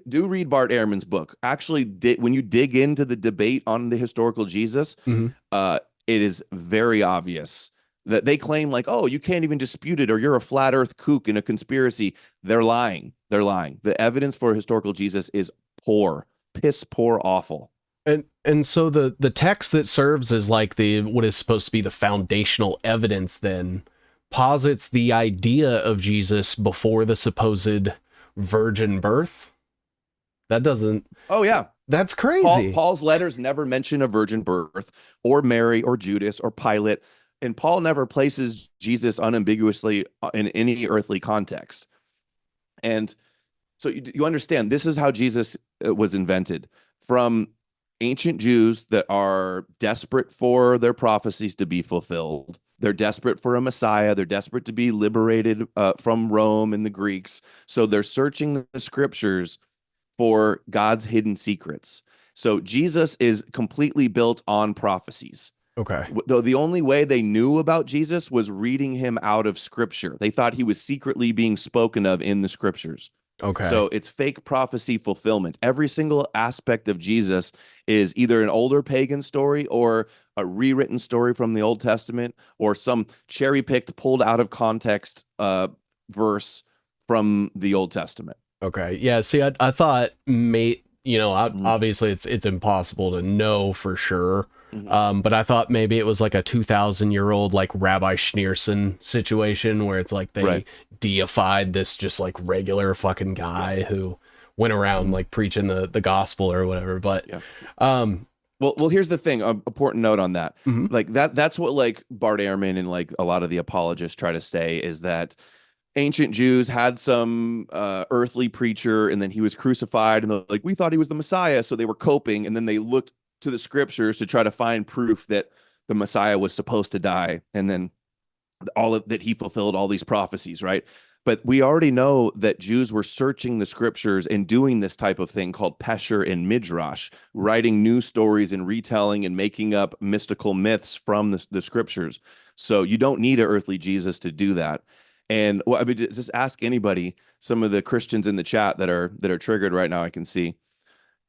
Bart Ehrman's book. Actually, when you dig into the debate on the historical Jesus, it is very obvious that they claim like, oh, you can't even dispute it, or you're a flat earth kook in a conspiracy. They're lying. They're lying. The evidence for historical Jesus is poor, piss poor, awful. And so the text that serves as like what is supposed to be the foundational evidence then posits the idea of Jesus before the supposed virgin birth. That doesn't. Oh yeah, that's crazy. Paul's letters never mention a virgin birth or Mary or Judas or Pilate, and Paul never places Jesus unambiguously in any earthly context. And so you understand, this is how Jesus was invented from ancient Jews that are desperate for their prophecies to be fulfilled. They're desperate for a Messiah. They're desperate to be liberated from Rome and the Greeks. So they're searching the scriptures for God's hidden secrets. So Jesus is completely built on prophecies. Okay. Though the only way they knew about Jesus was reading him out of scripture. They thought he was secretly being spoken of in the scriptures. Okay. So it's fake prophecy fulfillment. Every single aspect of Jesus is either an older pagan story or a rewritten story from the Old Testament or some cherry-picked, pulled out of context verse from the Old Testament. Okay. Yeah. See, I thought obviously it's impossible to know for sure. Mhm. But I thought maybe it was like a 2,000-year-old like Rabbi Schneerson situation where it's like they Right. deified this just like regular fucking Yeah. guy who went around Mhm. like preaching the gospel or whatever. But Yeah. um, Well, here's the thing. Important note on that. mhm, Like that's what like Bart Ehrman and like a lot of the apologists try to say is that ancient Jews had some earthly preacher and then he was crucified and they're like we thought he was the Messiah, so they were coping and then they looked to the scriptures to try to find proof that the Messiah was supposed to die and then all of that he fulfilled all these prophecies, right? But we already know that Jews were searching the scriptures and doing this type of thing called pesher and midrash, writing new stories and retelling and making up mystical myths from the scriptures. So you don't need an earthly Jesus to do that. And well, I mean, just ask anybody, some of the Christians in the chat that are triggered right now, I can see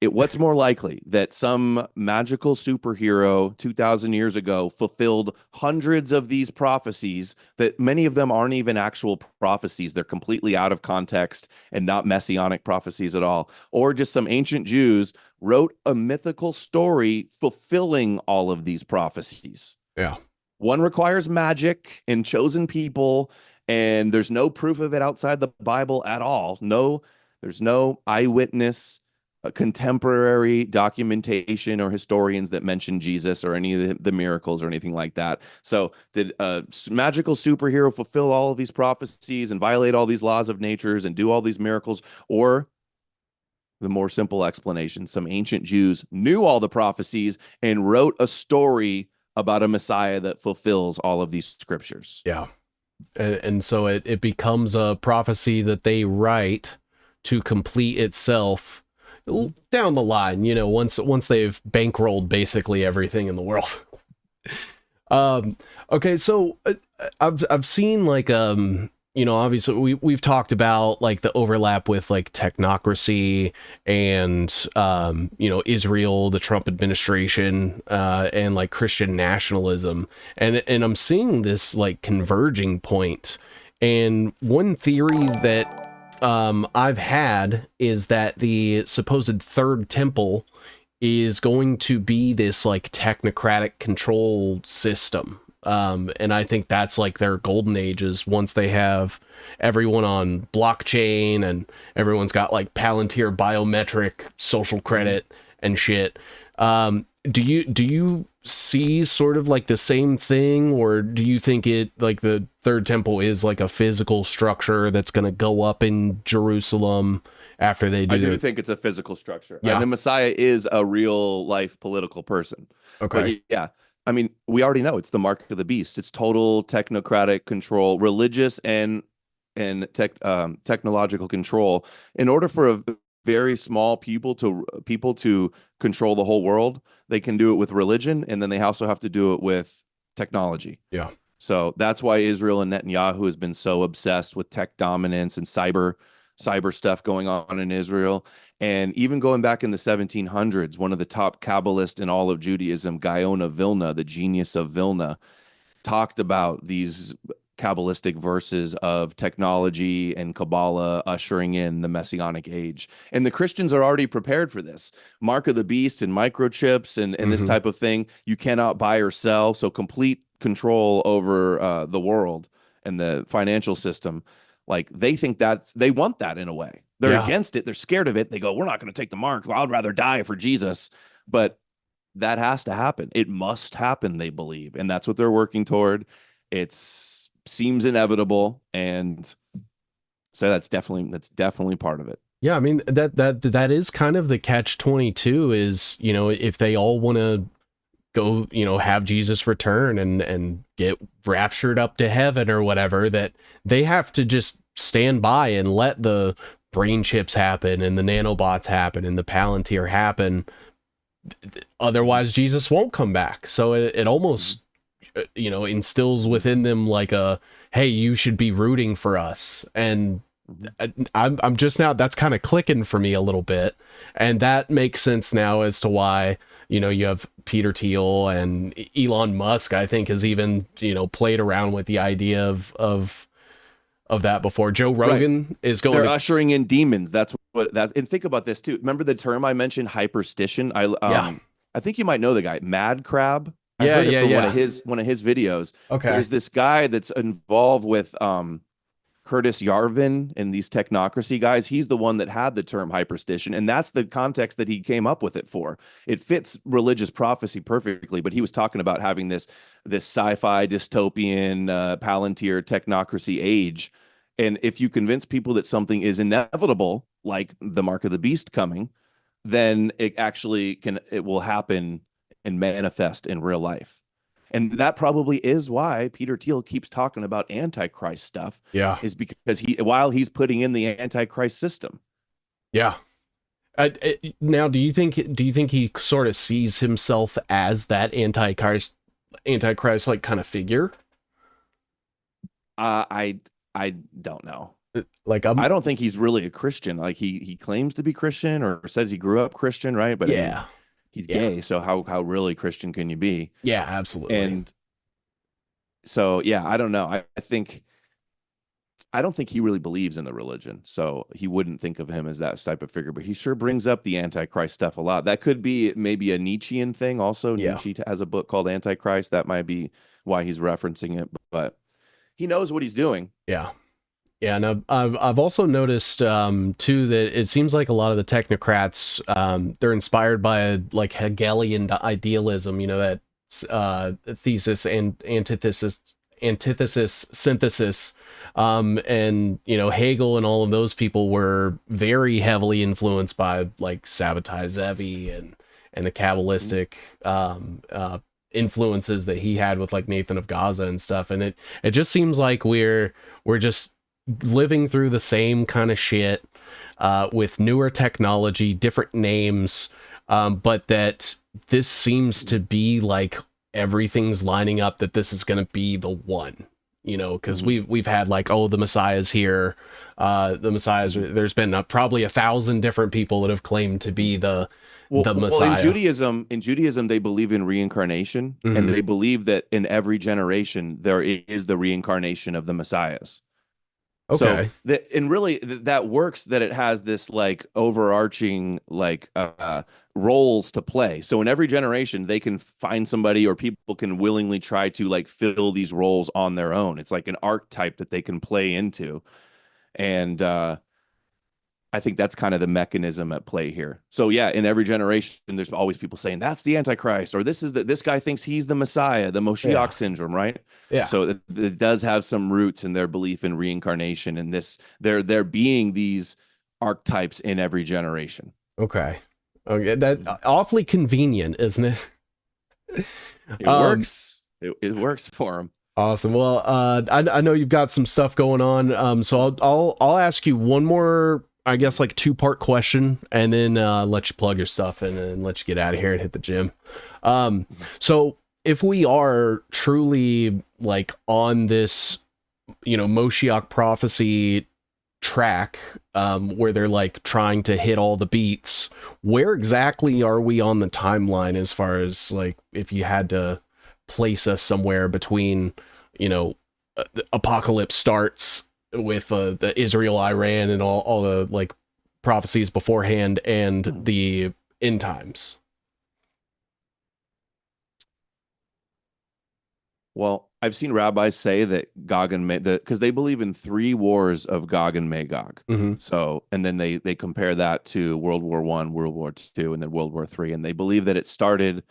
what's more likely that some magical superhero 2000 years ago fulfilled hundreds of these prophecies that many of them aren't even actual prophecies, they're completely out of context and not messianic prophecies at all, or just some ancient Jews wrote a mythical story fulfilling all of these prophecies? yeah, One requires magic and chosen people, and there's no proof of it outside the Bible at all. There's no eyewitness, contemporary documentation or historians that mention Jesus or any of the miracles or anything like that. So did a magical superhero fulfill all of these prophecies and violate all these laws of natures and do all these miracles? Or the more simple explanation, some ancient Jews knew all the prophecies and wrote a story about a Messiah that fulfills all of these scriptures. yeah. And so it becomes a prophecy that they write to complete itself down the line, once they've bankrolled basically everything in the world. Okay, so I've seen like obviously we've talked about like the overlap with like technocracy and Israel, the Trump administration, and like Christian nationalism, and I'm seeing this like converging point. And one theory that I've had is that the supposed third temple is going to be this like technocratic control system. And I think that's like their golden ages once they have everyone on blockchain and everyone's got like Palantir biometric social credit and shit. Do you see sort of like the same thing, or do you think it like the third temple is like a physical structure that's going to go up in Jerusalem after they do? I do think it's a physical structure. Yeah. The Messiah is a real life political person. Okay. But yeah, I mean, we already know it's the mark of the beast. It's total technocratic control, religious and technological control. In order for a very small people to control the whole world, they can do it with religion, and then they also have to do it with technology. Yeah. So that's why Israel and Netanyahu has been so obsessed with tech dominance and cyber stuff going on in Israel. And even going back in the 1700s, one of the top Kabbalists in all of Judaism, Gaon of Vilna, the genius of Vilna, talked about these Kabbalistic verses of technology and Kabbalah ushering in the Messianic age. And the Christians are already prepared for this. Mark of the beast and microchips and this type of thing, you cannot buy or sell. So complete control over the world and the financial system. Like they think they want that in a way. They're against it. They're scared of it. They go, we're not going to take the mark. Well, I'd rather die for Jesus. But that has to happen. It must happen, they believe. And that's what they're working toward. It seems inevitable. And so that's definitely part of it. Yeah, I mean, that is kind of the catch-22 is, if they all want to go, have Jesus return and get raptured up to heaven or whatever, that they have to just stand by and let the brain chips happen and the nanobots happen and the Palantir happen. Otherwise, Jesus won't come back. So it almost, instills within them like hey, you should be rooting for us. And I'm just now, that's kind of clicking for me a little bit. And that makes sense now as to why, you have Peter Thiel and Elon Musk, I think, has even, played around with the idea of of that before. Joe Right. Rogan is going They're to, ushering in demons. That's what that. And think about this too. Remember the term I mentioned, hyperstition? yeah, I think you might know the guy, Mad Crab. I yeah, heard it yeah, from yeah. one of his videos. Okay. There's this guy that's involved with Curtis Yarvin and these technocracy guys. He's the one that had the term hyperstition, and that's the context that he came up with it for. It fits religious prophecy perfectly, but he was talking about having this sci-fi dystopian Palantir technocracy age. And if you convince people that something is inevitable, like the mark of the beast coming, then it will happen and manifest in real life. And that probably is why Peter Thiel keeps talking about Antichrist stuff, Yeah. is because while he's putting in the Antichrist system. Yeah. Now, do you think he sort of sees himself as that antichrist like kind of figure? I don't know. Like I I'm don't think he's really a Christian. Like he claims to be Christian or says he grew up Christian, right? But I mean, yeah. he's Yeah. gay, so how really Christian can you be? Yeah, absolutely. And so yeah, I don't know. I don't think he really believes in the religion, so he wouldn't think of him as that type of figure. But he sure brings up the Antichrist stuff a lot. That could be maybe a Nietzschean thing. Also, Yeah. Nietzsche has a book called Antichrist. That might be why he's referencing it. But he knows what he's doing. Yeah. Yeah, and I've also noticed too that it seems like a lot of the technocrats they're inspired by a like Hegelian idealism, that thesis and antithesis synthesis, and Hegel and all of those people were very heavily influenced by like Sabbatai Zevi and the Kabbalistic influences that he had with like Nathan of Gaza and stuff, and it just seems like we're just living through the same kind of shit with newer technology, different names, but that this seems to be like everything's lining up that this is going to be the one, because we've had like, oh, the Messiah's here, there's been probably 1,000 different people that have claimed to be the Messiah. Well, in Judaism, they believe in reincarnation, and they believe that in every generation there is the reincarnation of the messiahs. Okay. So and really that works, that it has this like overarching like roles to play. So in every generation they can find somebody, or people can willingly try to like fill these roles on their own. It's like an archetype that they can play into. And I think that's kind of the mechanism at play here. So yeah, in every generation, there's always people saying that's the Antichrist, or this guy thinks he's the Messiah, the Moshiach syndrome, right? Yeah. So it does have some roots in their belief in reincarnation, and there being these archetypes in every generation. Okay. That awfully convenient, isn't it? It works. It works for them. Awesome. Well, I know you've got some stuff going on. So I'll ask you one more, I guess, like 2-part question, and then let you plug your stuff and then let you get out of here and hit the gym. So if we are truly like on this, Moshiach prophecy track, where they're like trying to hit all the beats, where exactly are we on the timeline as far as like if you had to place us somewhere between, the apocalypse starts with the Israel, Iran, and all the like prophecies beforehand, and the end times? Well, I've seen rabbis say that Gog and Magog, because they believe in 3 wars of Gog and Magog. So, and then they compare that to World War I, World War II, and then World War III, and they believe that it started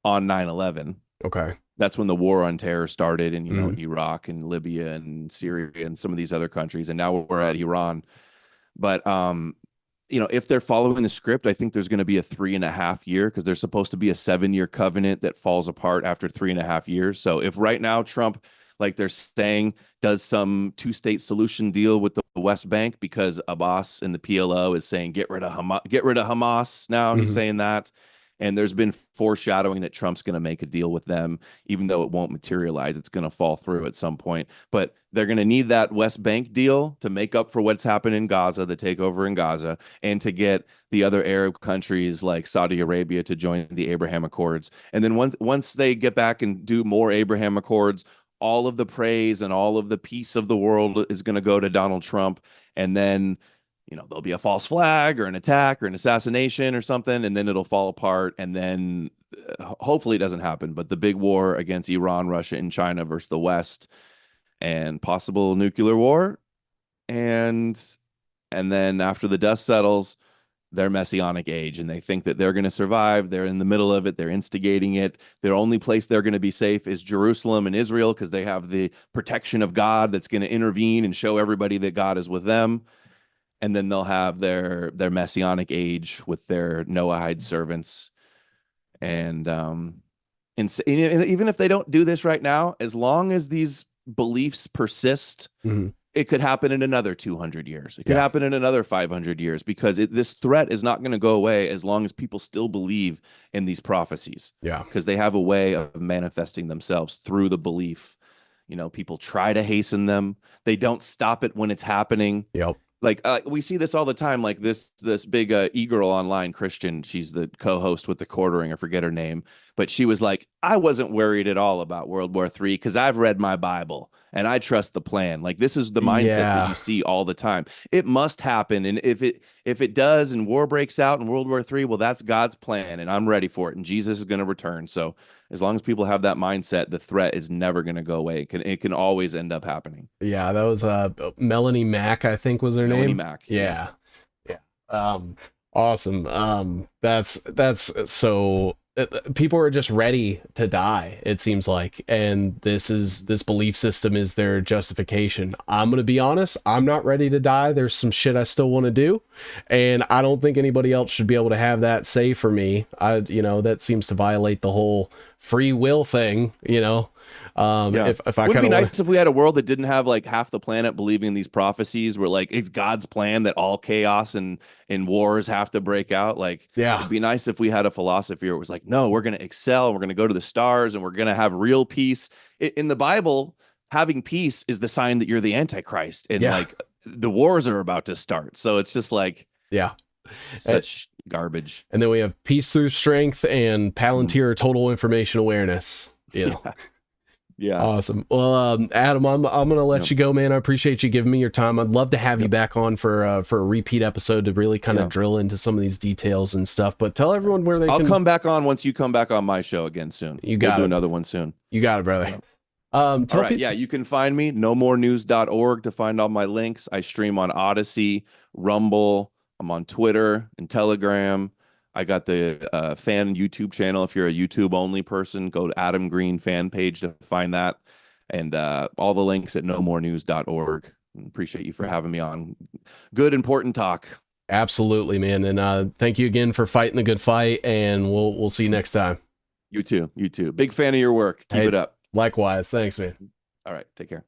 on 9/11. Okay. That's when the war on terror started in, Iraq and Libya and Syria and some of these other countries, and now we're at Iran. But if they're following the script, I think there's going to be a 3.5 year, because there's supposed to be a 7-year covenant that falls apart after 3.5 years. So if right now Trump, like they're saying, does some 2-state solution deal with the West Bank, because Abbas and the PLO is saying get rid of Hamas now, he's saying that. And there's been foreshadowing that Trump's going to make a deal with them, even though it won't materialize. It's going to fall through at some point. But they're going to need that West Bank deal to make up for what's happened in Gaza, the takeover in Gaza, and to get the other Arab countries like Saudi Arabia to join the Abraham Accords. And then once they get back and do more Abraham Accords, all of the praise and all of the peace of the world is going to go to Donald Trump. And then, there'll be a false flag or an attack or an assassination or something, and then it'll fall apart. And then hopefully it doesn't happen, but the big war against Iran, Russia, and China versus the West, and possible nuclear war. And then after the dust settles, their messianic age, and they think that they're going to survive. They're in the middle of it. They're instigating it. Their only place they're going to be safe is Jerusalem and Israel, because they have the protection of God that's going to intervene and show everybody that God is with them. And then they'll have their messianic age with their Noahide servants. And even if they don't do this right now, as long as these beliefs persist, it could happen in another 200 years. It could happen in another 500 years, because this threat is not going to go away as long as people still believe in these prophecies. Yeah. Because they have a way of manifesting themselves through the belief. People try to hasten them. They don't stop it when it's happening. Yep. Like we see this all the time. Like this big e-girl online, Christian. She's the co-host with The Quartering. I forget her name, but she was like, I wasn't worried at all about World War III because I've read my Bible and I trust the plan. Like this is the mindset that you see all the time. It must happen, and if it does, and war breaks out in World War III, well, that's God's plan, and I'm ready for it, and Jesus is going to return. So as long as people have that mindset, the threat is never going to go away. It can always end up happening. Yeah, that was Melanie Mack, I think was her name. Melanie Mack. Yeah. Awesome. That's so people are just ready to die, it seems like, and this belief system is their justification. I'm gonna be honest, I'm not ready to die. There's some shit I still want to do, and I don't think anybody else should be able to have that say for me. That seems to violate the whole free will thing. If I would be nice if we had a world that didn't have like half the planet believing in these prophecies, where like it's God's plan that all chaos and wars have to break out. Like, it'd be nice if we had a philosophy where it was like, no, we're going to excel, we're going to go to the stars, and we're going to have real peace. In the Bible, having peace is the sign that you're the Antichrist, and like the wars are about to start. So it's just like, such garbage. And then we have peace through strength and Palantir total information awareness. Yeah. Awesome. Well, Adam, I'm gonna let you go, man. I appreciate you giving me your time. I'd love to have you back on for a repeat episode to really kind of drill into some of these details and stuff. But tell everyone where I'll come back on once you come back on my show again soon. We'll do another one soon. You got it, brother. All right. You can find me nomorenews.org to find all my links. I stream on Odyssey, Rumble. I'm on Twitter and Telegram. I got the fan YouTube channel. If you're a YouTube only person, go to Adam Green fan page to find that, and all the links at nomorenews.org. Appreciate you for having me on. Good, important talk. Absolutely, man. And thank you again for fighting the good fight, and we'll see you next time. You too. Big fan of your work. Keep it up. Likewise. Thanks, man. All right. Take care.